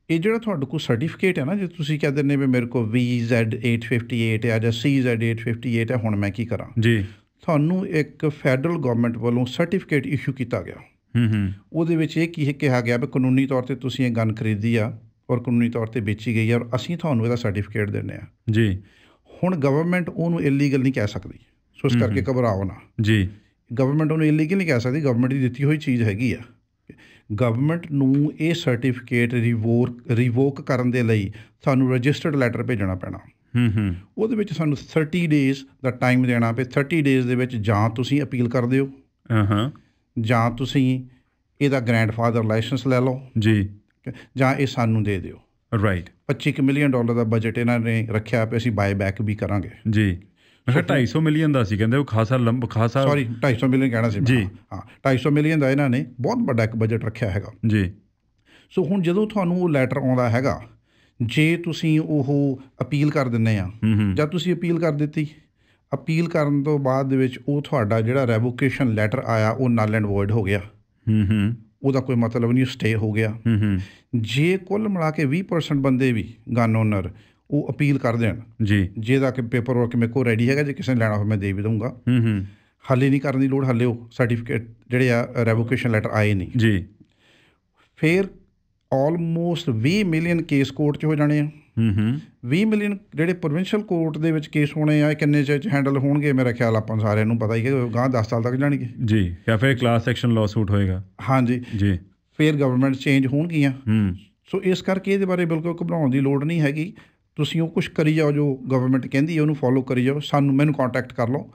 ਇਹ ਜਿਹੜਾ ਤੁਹਾਡੇ ਕੋਲ ਸਰਟੀਫਿਕੇਟ ਹੈ ਨਾ, ਜੇ ਤੁਸੀਂ ਕਹਿ ਦਿੰਦੇ ਵੀ ਮੇਰੇ ਕੋਲ VZ858 ਹੈ ਜਾਂ CZ858 ਹੈ, ਹੁਣ ਮੈਂ ਕੀ ਕਰਾਂ ਜੀ, ਤੁਹਾਨੂੰ ਇੱਕ ਫੈਡਰਲ ਗਵਰਨਮੈਂਟ ਵੱਲੋਂ ਸਰਟੀਫਿਕੇਟ ਇਸ਼ੂ ਕੀਤਾ ਗਿਆ। ਉਹਦੇ ਵਿੱਚ ਇਹ ਕੀ ਕਿਹਾ ਗਿਆ ਵੀ ਕਾਨੂੰਨੀ ਤੌਰ 'ਤੇ ਤੁਸੀਂ ਇਹ ਗਨ ਖਰੀਦੀ ਆ ਔਰ ਕਾਨੂੰਨੀ ਤੌਰ 'ਤੇ ਵੇਚੀ ਗਈ ਆ ਔਰ ਅਸੀਂ ਤੁਹਾਨੂੰ ਇਹਦਾ ਸਰਟੀਫਿਕੇਟ ਦਿੰਦੇ ਹਾਂ ਜੀ। ਹੁਣ ਗਵਰਨਮੈਂਟ ਉਹਨੂੰ ਇਲੀਗਲ ਨਹੀਂ ਕਹਿ ਸਕਦੀ, ਸੋ ਇਸ ਕਰਕੇ ਘਬਰਾਓ ਨਾ ਜੀ। ਗਵਰਨਮੈਂਟ ਉਹਨੂੰ ਇਲੀਗਲ ਨਹੀਂ ਕਹਿ ਸਕਦੀ, ਗਵਰਨਮੈਂਟ ਦੀ ਦਿੱਤੀ ਹੋਈ ਚੀਜ਼ ਹੈਗੀ ਆ। ਗਵਰਨਮੈਂਟ ਨੂੰ ਇਹ ਸਰਟੀਫਿਕੇਟ ਰਿਵੋਕ ਕਰਨ ਦੇ ਲਈ ਸਾਨੂੰ ਰਜਿਸਟਰਡ ਲੈਟਰ ਭੇਜਣਾ ਪੈਣਾ। ਉਹਦੇ ਵਿੱਚ ਸਾਨੂੰ 30 ਡੇਜ਼ ਦਾ ਟਾਈਮ ਦੇਣਾ ਪਏ। 30 ਡੇਜ਼ ਦੇ ਵਿੱਚ ਜਾਂ ਤੁਸੀਂ ਅਪੀਲ ਕਰ ਦਿਓ ਜਾਂ ਤੁਸੀਂ ਇਹਦਾ ਗ੍ਰੈਂਡਫਾਦਰ ਲਾਇਸੈਂਸ ਲੈ ਲਓ ਜੀ, ਜਾਂ ਇਹ ਸਾਨੂੰ ਦੇ ਦਿਓ। ਰਾਈਟ। $25 ਮਿਲੀਅਨ ਦਾ ਬਜਟ ਇਹਨਾਂ ਨੇ ਰੱਖਿਆ ਵੀ ਅਸੀਂ ਬਾਏ ਬੈਕ ਵੀ ਕਰਾਂਗੇ ਜੀ। 250 ਮਿਲੀਅਨ ਦਾ ਸੀ ਕਹਿੰਦੇ, ਉਹ ਖਾਸਾ ਸੌਰੀ 250 ਮਿਲੀਅਨ ਕਹਿਣਾ ਸੀ ਜੀ। ਹਾਂ, 250 ਮਿਲੀਅਨ ਦਾ ਇਹਨਾਂ ਨੇ ਬਹੁਤ ਵੱਡਾ ਇੱਕ ਬਜਟ ਰੱਖਿਆ ਹੈਗਾ ਜੀ। ਸੋ ਹੁਣ ਜਦੋਂ ਤੁਹਾਨੂੰ ਉਹ ਲੈਟਰ ਆਉਂਦਾ ਹੈਗਾ, ਜੇ ਤੁਸੀਂ ਉਹ ਅਪੀਲ ਕਰ ਦਿੰਦੇ ਆ ਜਾਂ ਤੁਸੀਂ ਅਪੀਲ ਕਰ ਦਿੱਤੀ, ਅਪੀਲ ਕਰਨ ਤੋਂ ਬਾਅਦ ਦੇ ਵਿੱਚ ਉਹ ਤੁਹਾਡਾ ਜਿਹੜਾ ਰੈਵੋਕੇਸ਼ਨ ਲੈਟਰ ਆਇਆ ਉਹ ਨਲ ਐਂਡ ਵੋਇਡ ਹੋ ਗਿਆ। ਉਹਦਾ ਕੋਈ ਮਤਲਬ ਨਹੀਂ, ਸਟੇ ਹੋ ਗਿਆ। ਜੇ ਕੁੱਲ ਮਿਲਾ ਕੇ 20% ਬੰਦੇ ਵੀ ਗਨ ਓਨਰ ਉਹ ਅਪੀਲ ਕਰ ਦੇਣ ਜੀ, ਜਿਹਦਾ ਕਿ ਪੇਪਰ ਵਰਕ ਮੇਰੇ ਕੋਲ ਰੈਡੀ ਹੈਗਾ, ਜੇ ਕਿਸੇ ਨੇ ਲੈਣਾ ਹੋਵੇ ਮੈਂ ਦੇ ਵੀ ਦਊਂਗਾ। ਹਾਲੇ ਨਹੀਂ ਕਰਨ ਦੀ ਲੋੜ, ਹਾਲੇ ਉਹ ਸਰਟੀਫਿਕੇਟ ਜਿਹੜੇ ਆ ਰੈਵੋਕੇਸ਼ਨ ਲੈਟਰ ਆਏ ਨਹੀਂ ਜੀ। ਫਿਰ ਆਲਮੋਸਟ 20 ਮਿਲੀਅਨ ਕੇਸ ਕੋਰਟ 'ਚ ਹੋ ਜਾਣੇ ਆ। 20 ਮਿਲੀਅਨ ਜਿਹੜੇ ਪ੍ਰੋਵਿੰਸ਼ੀਅਲ ਕੋਰਟ ਦੇ ਵਿੱਚ ਕੇਸ ਹੋਣੇ ਆ, ਕਿੰਨੇ 'ਚ ਹੈਂਡਲ ਹੋਣਗੇ? ਮੇਰਾ ਖਿਆਲ ਆਪਾਂ ਸਾਰਿਆਂ ਨੂੰ ਪਤਾ ਹੀ ਹੈ, ਗਾਂ 10 ਸਾਲ ਤੱਕ ਜਾਣਗੇ ਜੀ। ਜਾਂ ਫਿਰ ਕਲਾਸ ਐਕਸ਼ਨ ਲਾਅ ਸੂਟ ਹੋਏਗਾ। ਹਾਂਜੀ ਜੀ। ਫਿਰ ਗਵਰਨਮੈਂਟ ਚੇਂਜ ਹੋਣਗੀਆਂ। ਸੋ ਇਸ ਕਰਕੇ ਇਹਦੇ ਬਾਰੇ ਬਿਲਕੁਲ ਘਬਰਾਉਣ ਦੀ ਲੋੜ ਨਹੀਂ ਹੈਗੀ। ਤੁਸੀਂ ਉਹ ਕੁਛ ਕਰੀ ਜਾਓ ਜੋ ਗਵਰਨਮੈਂਟ ਕਹਿੰਦੀ ਹੈ, ਉਹਨੂੰ ਫੋਲੋ ਕਰੀ ਜਾਓ। ਮੈਨੂੰ ਕੰਟੈਕਟ ਕਰ ਲਓ,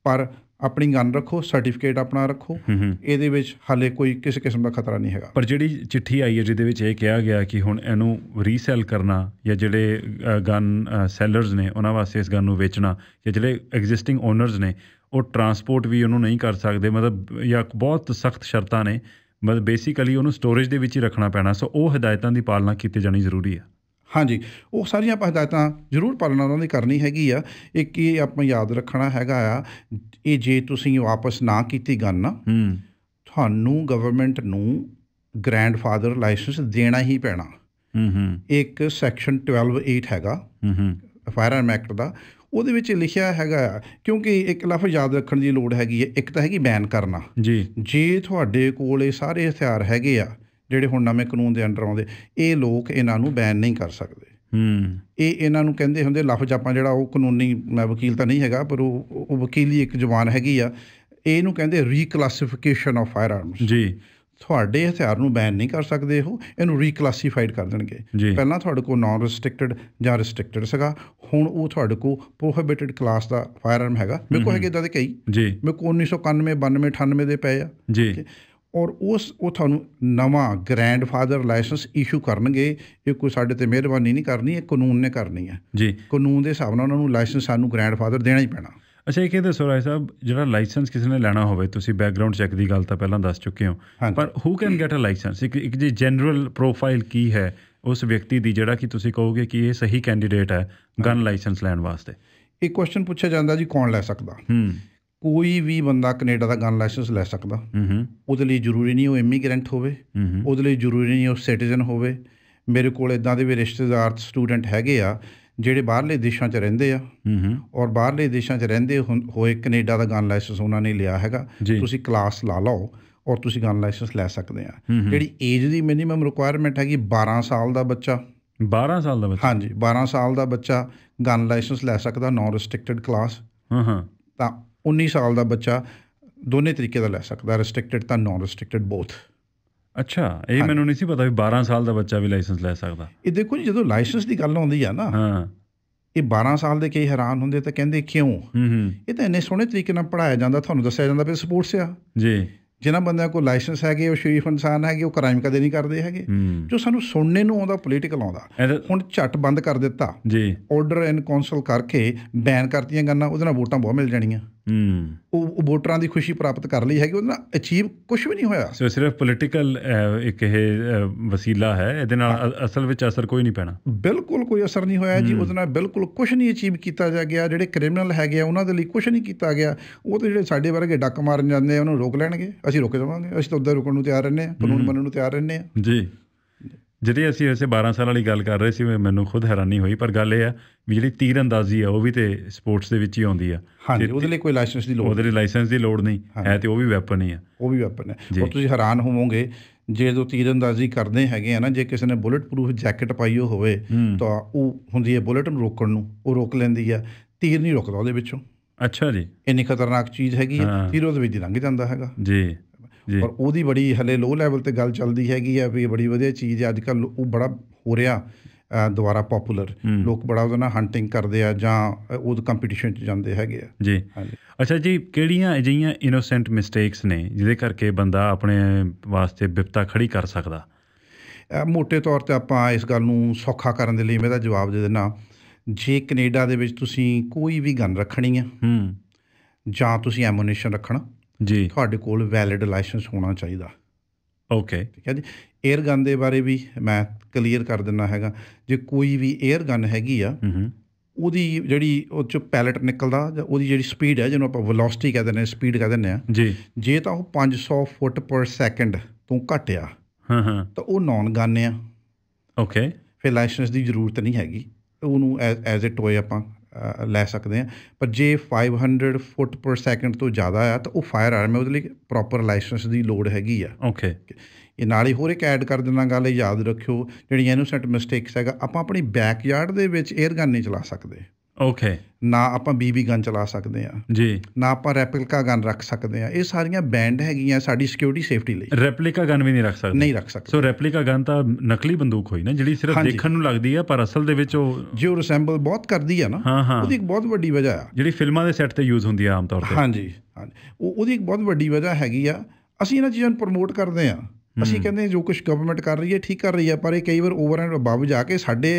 ਪਰ ਆਪਣੀ ਗਨ ਰੱਖੋ, ਸਰਟੀਫਿਕੇਟ ਆਪਣਾ ਰੱਖੋ। ਇਹਦੇ ਵਿੱਚ ਹਾਲੇ ਕੋਈ ਕਿਸੇ ਕਿਸਮ ਦਾ ਖਤਰਾ ਨਹੀਂ ਹੈਗਾ। ਪਰ ਜਿਹੜੀ ਚਿੱਠੀ ਆਈ ਹੈ ਜਿਹਦੇ ਵਿੱਚ ਇਹ ਕਿਹਾ ਗਿਆ ਕਿ ਹੁਣ ਇਹਨੂੰ ਰੀਸੈਲ ਕਰਨਾ ਜਾਂ ਜਿਹੜੇ ਗਨ ਸੈਲਰਸ ਨੇ ਉਹਨਾਂ ਵਾਸਤੇ ਇਸ ਗਨ ਨੂੰ ਵੇਚਣਾ, ਜਾਂ ਜਿਹੜੇ ਐਗਜ਼ਿਸਟਿੰਗ ਓਨਰਸ ਨੇ ਉਹ ਟਰਾਂਸਪੋਰਟ ਵੀ ਉਹਨੂੰ ਨਹੀਂ ਕਰ ਸਕਦੇ, ਮਤਲਬ ਜਾਂ ਬਹੁਤ ਸਖਤ ਸ਼ਰਤਾਂ ਨੇ, ਮਤਲਬ ਬੇਸਿਕਲੀ ਉਹਨੂੰ ਸਟੋਰੇਜ ਦੇ ਵਿੱਚ ਹੀ ਰੱਖਣਾ ਪੈਣਾ। ਸੋ ਉਹ ਹਦਾਇਤਾਂ ਦੀ ਪਾਲਣਾ ਕੀਤੀ ਜਾਣੀ ਜ਼ਰੂਰੀ ਹੈ। ਹਾਂਜੀ, ਉਹ ਸਾਰੀਆਂ ਆਪਾਂ ਹਦਾਇਤਾਂ ਜ਼ਰੂਰ ਪਾਲਣਾ ਉਹਨਾਂ ਦੀ ਕਰਨੀ ਹੈਗੀ ਆ। ਇੱਕ ਇਹ ਆਪਾਂ ਯਾਦ ਰੱਖਣਾ ਹੈਗਾ ਆ, ਇਹ ਜੇ ਤੁਸੀਂ ਵਾਪਸ ਨਾ ਕੀਤੀ ਗਨ ਨਾ, ਤੁਹਾਨੂੰ ਗਵਰਨਮੈਂਟ ਨੂੰ ਗ੍ਰੈਂਡਫਾਦਰ ਲਾਇਸੈਂਸ ਦੇਣਾ ਹੀ ਪੈਣਾ। ਇੱਕ ਸੈਕਸ਼ਨ 12(8) ਹੈਗਾ ਫਾਇਰ ਆਰਮ ਐਕਟ ਦਾ, ਉਹਦੇ ਵਿੱਚ ਲਿਖਿਆ ਹੈਗਾ ਆ। ਕਿਉਂਕਿ ਇੱਕ ਲਫ਼ਜ਼ ਯਾਦ ਰੱਖਣ ਦੀ ਲੋੜ ਹੈਗੀ ਹੈ, ਇੱਕ ਤਾਂ ਹੈਗੀ ਬੈਨ ਕਰਨਾ ਜੀ। ਜੇ ਤੁਹਾਡੇ ਕੋਲ ਇਹ ਸਾਰੇ ਹਥਿਆਰ ਹੈਗੇ ਆ ਜਿਹੜੇ ਹੁਣ ਨਵੇਂ ਕਾਨੂੰਨ ਦੇ ਅੰਡਰ ਆਉਂਦੇ, ਇਹ ਲੋਕ ਇਹਨਾਂ ਨੂੰ ਬੈਨ ਨਹੀਂ ਕਰ ਸਕਦੇ। ਇਹਨਾਂ ਨੂੰ ਕਹਿੰਦੇ ਹੁੰਦੇ ਲਫ਼ਜ਼, ਆਪਾਂ ਜਿਹੜਾ ਉਹ ਕਾਨੂੰਨੀ, ਮੈਂ ਵਕੀਲ ਤਾਂ ਨਹੀਂ ਹੈਗਾ, ਪਰ ਉਹ ਵਕੀਲੀ ਇੱਕ ਜ਼ੁਬਾਨ ਹੈਗੀ ਆ, ਇਹਨੂੰ ਕਹਿੰਦੇ ਰੀਕਲਾਸੀਫਿਕੇਸ਼ਨ ਆਫ ਫਾਇਰ ਆਰਮਸ ਜੀ। ਤੁਹਾਡੇ ਹਥਿਆਰ ਨੂੰ ਬੈਨ ਨਹੀਂ ਕਰ ਸਕਦੇ, ਇਹਨੂੰ ਰੀਕਲਾਸੀਫਾਈਡ ਕਰ ਦੇਣਗੇ। ਪਹਿਲਾਂ ਤੁਹਾਡੇ ਕੋਲ ਨਾਨ ਰਿਸਟ੍ਰਿਕਟਡ ਜਾਂ ਰਿਸਟ੍ਰਿਕਟਡ ਸੀਗਾ, ਹੁਣ ਉਹ ਤੁਹਾਡੇ ਕੋਲ ਪ੍ਰੋਹਿਬਿਟਡ ਕਲਾਸ ਦਾ ਫਾਇਰ ਆਰਮ ਹੈਗਾ। ਮੇਰੇ ਕੋਲ ਹੈਗੇ ਇੱਦਾਂ ਦੇ ਕਈ ਜੀ, ਮੇਰੇ ਕੋਲ 1991, 92, 98 ਦੇ ਪਏ ਆ ਜੀ। ਔਰ ਉਹ ਤੁਹਾਨੂੰ ਨਵਾਂ ਗ੍ਰੈਂਡਫਾਦਰ ਲਾਇਸੈਂਸ ਇਸ਼ੂ ਕਰਨਗੇ। ਇਹ ਕੋਈ ਸਾਡੇ 'ਤੇ ਮਿਹਰਬਾਨੀ ਨਹੀਂ ਕਰਨੀ, ਇਹ ਕਾਨੂੰਨ ਨੇ ਕਰਨੀ ਹੈ ਜੀ। ਕਾਨੂੰਨ ਦੇ ਹਿਸਾਬ ਨਾਲ ਉਹਨਾਂ ਨੂੰ ਲਾਇਸੈਂਸ ਸਾਨੂੰ ਗ੍ਰੈਂਡਫਾਦਰ ਦੇਣਾ ਹੀ ਪੈਣਾ। ਅੱਛਾ, ਇਹ ਦੱਸੋ ਰਾਏ ਸਾਹਿਬ, ਜਿਹੜਾ ਲਾਇਸੈਂਸ ਕਿਸੇ ਨੇ ਲੈਣਾ ਹੋਵੇ, ਤੁਸੀਂ ਬੈਕਗਰਾਊਂਡ ਚੈੱਕ ਦੀ ਗੱਲ ਤਾਂ ਪਹਿਲਾਂ ਦੱਸ ਚੁੱਕੇ ਹੋ, ਪਰ who can get a license? ਇੱਕ ਜੀ ਜਨਰਲ ਪ੍ਰੋਫਾਈਲ ਕੀ ਹੈ ਉਸ ਵਿਅਕਤੀ ਦੀ ਜਿਹੜਾ ਕਿ ਤੁਸੀਂ ਕਹੋਗੇ ਕਿ ਇਹ ਸਹੀ ਕੈਂਡੀਡੇਟ ਹੈ ਗਨ ਲਾਇਸੈਂਸ ਲੈਣ ਵਾਸਤੇ? ਇਹ ਕੁਐਸਚਨ ਪੁੱਛਿਆ ਜਾਂਦਾ ਜੀ, ਕੌਣ ਲੈ ਸਕਦਾ? ਕੋਈ ਵੀ ਬੰਦਾ ਕੈਨੇਡਾ ਦਾ ਗਨ ਲਾਇਸੈਂਸ ਲੈ ਸਕਦਾ। ਉਹਦੇ ਲਈ ਜ਼ਰੂਰੀ ਨਹੀਂ ਉਹ ਇਮੀਗ੍ਰੈਂਟ ਹੋਵੇ, ਉਹਦੇ ਲਈ ਜ਼ਰੂਰੀ ਨਹੀਂ ਉਹ ਸਿਟੀਜ਼ਨ ਹੋਵੇ। ਮੇਰੇ ਕੋਲ ਇੱਦਾਂ ਦੇ ਵੀ ਰਿਸ਼ਤੇਦਾਰ ਸਟੂਡੈਂਟ ਹੈਗੇ ਆ ਜਿਹੜੇ ਬਾਹਰਲੇ ਦੇਸ਼ਾਂ 'ਚ ਰਹਿੰਦੇ ਆ, ਔਰ ਬਾਹਰਲੇ ਦੇਸ਼ਾਂ 'ਚ ਰਹਿੰਦੇ ਹੋਏ ਕੈਨੇਡਾ ਦਾ ਗਨ ਲਾਇਸੈਂਸ ਉਹਨਾਂ ਨੇ ਲਿਆ ਹੈਗਾ। ਤੁਸੀਂ ਕਲਾਸ ਲਾ ਲਓ ਔਰ ਤੁਸੀਂ ਗਨ ਲਾਇਸੈਂਸ ਲੈ ਸਕਦੇ ਆ। ਜਿਹੜੀ ਏਜ ਦੀ ਮਿਨੀਮਮ ਰਿਕੁਆਇਰਮੈਂਟ ਹੈਗੀ 12 ਸਾਲ ਦਾ ਬੱਚਾ। 12 ਸਾਲ ਦਾ ਬੱਚਾ? ਹਾਂਜੀ, 12 ਸਾਲ ਦਾ ਬੱਚਾ ਗਨ ਲਾਇਸੈਂਸ ਲੈ ਸਕਦਾ, ਨਾਨ ਰਿਸਟ੍ਰਿਕਟਡ ਕਲਾਸ। ਤਾਂ 19 ਸਾਲ ਦਾ ਬੱਚਾ ਦੋਨੇ ਤਰੀਕੇ ਦਾ ਲੈ ਸਕਦਾ, ਰਿਸਟ੍ਰਿਕਟਡ ਤਾਂ ਨਾਨ ਰਿਸਟ੍ਰਿਕਟਡ ਬੋਥ। ਅੱਛਾ, ਇਹ ਮੈਨੂੰ ਨਹੀਂ ਸੀ ਪਤਾ ਵੀ 12 ਸਾਲ ਦਾ ਬੱਚਾ ਵੀ ਲਾਇਸੈਂਸ ਲੈ ਸਕਦਾ। ਇਹ ਦੇਖੋ ਜੀ, ਜਦੋਂ ਲਾਇਸੈਂਸ ਦੀ ਗੱਲ ਆਉਂਦੀ ਆ ਨਾ, ਇਹ 12 ਸਾਲ ਦੇ ਕਈ ਹੈਰਾਨ ਹੁੰਦੇ ਤਾਂ ਕਹਿੰਦੇ ਕਿਉਂ? ਇਹ ਤਾਂ ਇੰਨੇ ਸੋਹਣੇ ਤਰੀਕੇ ਨਾਲ ਪੜ੍ਹਾਇਆ ਜਾਂਦਾ, ਤੁਹਾਨੂੰ ਦੱਸਿਆ ਜਾਂਦਾ ਵੀ ਸਪੋਰਟਸ ਆ ਜੀ। ਜਿਨ੍ਹਾਂ ਬੰਦਿਆਂ ਕੋਲ ਲਾਇਸੈਂਸ ਹੈਗੇ ਉਹ ਸ਼ਰੀਫ ਇਨਸਾਨ ਹੈਗੇ, ਉਹ ਕ੍ਰਾਈਮ ਕਦੇ ਨਹੀਂ ਕਰਦੇ ਹੈਗੇ। ਜੋ ਸਾਨੂੰ ਸੁਣਨੇ ਨੂੰ ਆਉਂਦਾ ਪੋਲੀਟੀਕਲ ਆਉਂਦਾ, ਹੁਣ ਝੱਟ ਬੰਦ ਕਰ ਦਿੱਤਾ ਜੀ, ਆਰਡਰ ਇਨ ਕੌਂਸਲ ਕਰਕੇ ਬੈਨ ਕਰਤੀਆਂ ਗੰਨਾਂ, ਉਹਦੇ ਨਾਲ ਵੋਟਾਂ ਬਹੁਤ ਮਿਲ ਜਾਣੀਆਂ। ਉਹ ਵੋਟਰਾਂ ਦੀ ਖੁਸ਼ੀ ਪ੍ਰਾਪਤ ਕਰ ਲਈ ਹੈਗੀ, ਉਹਦੇ ਨਾਲ ਅਚੀਵ ਕੁਛ ਵੀ ਨਹੀਂ ਹੋਇਆ। ਸੋ ਸਿਰਫ ਪੋਲੀਟੀਕਲ ਇੱਕ ਇਹ ਵਸੀਲਾ ਹੈ, ਇਹਦੇ ਨਾਲ ਅਸਲ ਵਿੱਚ ਅਸਰ ਕੋਈ ਨਹੀਂ ਪੈਣਾ। ਬਿਲਕੁਲ ਕੋਈ ਅਸਰ ਨਹੀਂ ਹੋਇਆ ਜੀ, ਉਹਦੇ ਨਾਲ ਬਿਲਕੁਲ ਕੁਛ ਨਹੀਂ ਅਚੀਵ ਕੀਤਾ ਜਾ ਗਿਆ। ਜਿਹੜੇ ਕ੍ਰਿਮੀਨਲ ਹੈਗੇ ਆ ਉਹਨਾਂ ਦੇ ਲਈ ਕੁਛ ਨਹੀਂ ਕੀਤਾ ਗਿਆ। ਉਹ ਤਾਂ ਜਿਹੜੇ ਸਾਡੇ ਵਰਗੇ ਡੱਕ ਮਾਰਨ ਜਾਂਦੇ ਆ ਉਹਨੂੰ ਰੋਕ ਲੈਣਗੇ, ਅਸੀਂ ਰੁਕ ਜਾਵਾਂਗੇ। ਅਸੀਂ ਤਾਂ ਉੱਦਾਂ ਰੁਕਣ ਨੂੰ ਤਿਆਰ ਰਹਿੰਦੇ ਹਾਂ, ਕਾਨੂੰਨ ਮੰਨਣ ਨੂੰ ਤਿਆਰ ਰਹਿੰਦੇ ਹਾਂ ਜੀ। ਜਿਹੜੀ ਅਸੀਂ ਵੈਸੇ 12 ਸਾਲ ਵਾਲੀ ਗੱਲ ਕਰ ਰਹੇ ਸੀ, ਮੈਨੂੰ ਖੁਦ ਹੈਰਾਨੀ ਹੋਈ। ਪਰ ਗੱਲ ਇਹ ਆ ਵੀ ਜਿਹੜੀ ਤੀਰ ਅੰਦਾਜ਼ੀ ਆ ਉਹ ਵੀ ਤੇ ਸਪੋਰਟਸ ਦੇ ਵਿੱਚ ਹੀ ਆਉਂਦੀ ਆ। ਹਾਂਜੀ, ਉਹਦੇ ਲਈ ਕੋਈ ਲਾਇਸੈਂਸ ਦੀ ਲੋੜ, ਉਹਦੇ ਲਈ ਲਾਇਸੈਂਸ ਦੀ ਲੋੜ ਨਹੀਂ ਹੈ, ਤੇ ਉਹ ਵੀ ਵੈਪਨ ਹੀ ਆ। ਉਹ ਵੀ ਵੈਪਨ ਹੈ। ਔਰ ਤੁਸੀਂ ਹੈਰਾਨ ਹੋਵੋਗੇ ਜਦੋਂ ਤੀਰ ਅੰਦਾਜ਼ੀ ਕਰਦੇ ਹੈਗੇ ਆ ਨਾ, ਜੇ ਕਿਸੇ ਨੇ ਬੁਲਟ ਪ੍ਰੂਫ ਜੈਕਟ ਪਾਈ ਹੋਵੇ ਤਾਂ ਉਹ ਹੁੰਦੀ ਹੈ ਬੁਲਟ ਨੂੰ ਰੋਕਣ ਨੂੰ, ਉਹ ਰੋਕ ਲੈਂਦੀ ਆ। ਤੀਰ ਨਹੀਂ ਰੁਕਦਾ ਉਹਦੇ ਵਿੱਚੋਂ। ਅੱਛਾ ਜੀ, ਇੰਨੀ ਖਤਰਨਾਕ ਚੀਜ਼ ਹੈਗੀ ਆ। ਤੀਰ ਉਹਦੇ ਵਿੱਚ ਲੰਘ ਜਾਂਦਾ ਹੈਗਾ ਜੀ। ਪਰ ਉਹਦੀ ਬੜੀ ਹਲੇ ਲੋਅ ਲੈਵਲ 'ਤੇ ਗੱਲ ਚੱਲਦੀ ਹੈਗੀ ਆ ਵੀ ਬੜੀ ਵਧੀਆ ਚੀਜ਼ ਹੈ। ਅੱਜ ਕੱਲ੍ਹ ਉਹ ਬੜਾ ਹੋ ਰਿਹਾ ਦੁਬਾਰਾ ਪੋਪੂਲਰ, ਲੋਕ ਬੜਾ ਉਹਦੇ ਨਾਲ ਹੰਟਿੰਗ ਕਰਦੇ ਆ ਜਾਂ ਉਹ ਕੰਪੀਟੀਸ਼ਨ 'ਚ ਜਾਂਦੇ ਹੈਗੇ ਆ ਜੀ। ਹਾਂਜੀ। ਅੱਛਾ ਜੀ, ਕਿਹੜੀਆਂ ਅਜਿਹੀਆਂ ਇਨੋਸੈਂਟ ਮਿਸਟੇਕਸ ਨੇ ਜਿਹਦੇ ਕਰਕੇ ਬੰਦਾ ਆਪਣੇ ਵਾਸਤੇ ਬਿਪਤਾ ਖੜੀ ਕਰ ਸਕਦਾ? ਮੋਟੇ ਤੌਰ 'ਤੇ ਆਪਾਂ ਇਸ ਗੱਲ ਨੂੰ ਸੌਖਾ ਕਰਨ ਦੇ ਲਈ ਮੈਂ ਇਹਦਾ ਜਵਾਬ ਦੇ ਦਿੰਦਾ। ਜੇ ਕੈਨੇਡਾ ਦੇ ਵਿੱਚ ਤੁਸੀਂ ਕੋਈ ਵੀ ਗਨ ਰੱਖਣੀ ਆ ਜਾਂ ਤੁਸੀਂ ਐਮੂਨੇਸ਼ਨ ਰੱਖਣਾ ਜੀ, ਤੁਹਾਡੇ ਕੋਲ ਵੈਲਿਡ ਲਾਇਸੈਂਸ ਹੋਣਾ ਚਾਹੀਦਾ। ਓਕੇ, ਠੀਕ ਹੈ ਜੀ। ਏਅਰ ਗਨ ਦੇ ਬਾਰੇ ਵੀ ਮੈਂ ਕਲੀਅਰ ਕਰ ਦਿੰਦਾ ਹੈਗਾ। ਜੇ ਕੋਈ ਵੀ ਏਅਰ ਗਨ ਹੈਗੀ ਆ, ਉਹਦੀ ਜਿਹੜੀ ਉਹ 'ਚੋਂ ਪੈਲਟ ਨਿਕਲਦਾ ਜਾਂ ਉਹਦੀ ਜਿਹੜੀ ਸਪੀਡ ਹੈ, ਜਿਹਨੂੰ ਆਪਾਂ ਵੈਲੋਸਿਟੀ ਕਹਿ ਦਿੰਦੇ ਹਾਂ, ਸਪੀਡ ਕਹਿ ਦਿੰਦੇ ਹਾਂ ਜੀ, ਜੇ ਤਾਂ ਉਹ 500 ਫੁੱਟ ਪਰ ਸੈਕਿੰਡ ਤੋਂ ਘੱਟ ਆ ਤਾਂ ਉਹ ਨੌਨ ਗਨ ਆ। ਓਕੇ, ਫਿਰ ਲਾਇਸੈਂਸ ਦੀ ਜ਼ਰੂਰਤ ਨਹੀਂ ਹੈਗੀ, ਉਹਨੂੰ ਐਜ਼ ਏ ਟੋਏ ਆਪਾਂ ਲੈ ਸਕਦੇ ਹਾਂ। ਪਰ ਜੇ 500 ਫੁੱਟ ਪਰ ਸੈਕਿੰਡ ਤੋਂ ਜ਼ਿਆਦਾ ਆ ਤਾਂ ਉਹ ਫਾਇਰ ਆਰਮ ਹੈ, ਉਹਦੇ ਲਈ ਪ੍ਰੋਪਰ ਲਾਇਸੈਂਸ ਦੀ ਲੋੜ ਹੈਗੀ ਆ। ਓਕੇ, ਇਹ ਨਾਲ ਹੀ ਹੋਰ ਇੱਕ ਐਡ ਕਰ ਦਿੰਦਾ ਗੱਲ, ਇਹ ਯਾਦ ਰੱਖਿਓ ਜਿਹੜੀਆਂ ਇਨੋਸੈਂਟ ਮਿਸਟੇਕਸ ਹੈਗਾ, ਆਪਾਂ ਆਪਣੀ ਬੈਕਯਾਰਡ ਦੇ ਵਿੱਚ ਏਅਰ ਗਨ ਨਹੀਂ ਚਲਾ ਸਕਦੇ। ਓਕੇ, ਨਾ ਆਪਾਂ BB ਗਨ ਚਲਾ ਸਕਦੇ ਹਾਂ ਜੀ, ਨਾ ਆਪਾਂ ਰੈਪਲਿਕਾ ਗਨ ਰੱਖ ਸਕਦੇ ਹਾਂ। ਇਹ ਸਾਰੀਆਂ ਬੈਂਡ ਹੈਗੀਆਂ ਸਾਡੀ ਸਿਕਿਉਰਿਟੀ ਸੇਫਟੀ ਲਈ। ਰੈਪਲਿਕਾ ਗਨ ਵੀ ਨਹੀਂ ਰੱਖ ਸਕਦੇ? ਨਹੀਂ ਰੱਖ ਸਕਦੇ। ਸੋ ਰੈਪਲਿਕਾ ਗਨ ਤਾਂ ਨਕਲੀ ਬੰਦੂਕ ਹੋਈ ਨਾ, ਜਿਹੜੀ ਸਿਰਫ ਦੇਖਣ ਨੂੰ ਲੱਗਦੀ ਆ ਪਰ ਅਸਲ ਦੇ ਵਿੱਚ ਉਹ ਜੋ ਰਿਸੈਂਬਲ ਬਹੁਤ ਕਰਦੀ ਆ ਨਾ, ਉਹਦੀ ਇੱਕ ਬਹੁਤ ਵੱਡੀ ਵਜ੍ਹਾ ਆ, ਜਿਹੜੀ ਫਿਲਮਾਂ ਦੇ ਸੈੱਟ ਤੇ ਯੂਜ਼ ਹੁੰਦੀ ਆ ਆਮ ਤੌਰ ਤੇ। ਹਾਂਜੀ ਹਾਂਜੀ, ਉਹਦੀ ਇੱਕ ਬਹੁਤ ਵੱਡੀ ਵਜ੍ਹਾ ਹੈਗੀ ਆ। ਅਸੀਂ ਇਹਨਾਂ ਚੀਜ਼ਾਂ ਨੂੰ ਪ੍ਰਮੋਟ ਕਰਦੇ ਹਾਂ। ਅਸੀਂ ਕਹਿੰਦੇ ਜੋ ਕੁਛ ਗਵਰਨਮੈਂਟ ਕਰ ਰਹੀ ਹੈ ਠੀਕ ਕਰ ਰਹੀ ਹੈ, ਪਰ ਇਹ ਕਈ ਵਾਰ ਓਵਰ ਐਂਡ ਅਬਵ ਜਾ ਕੇ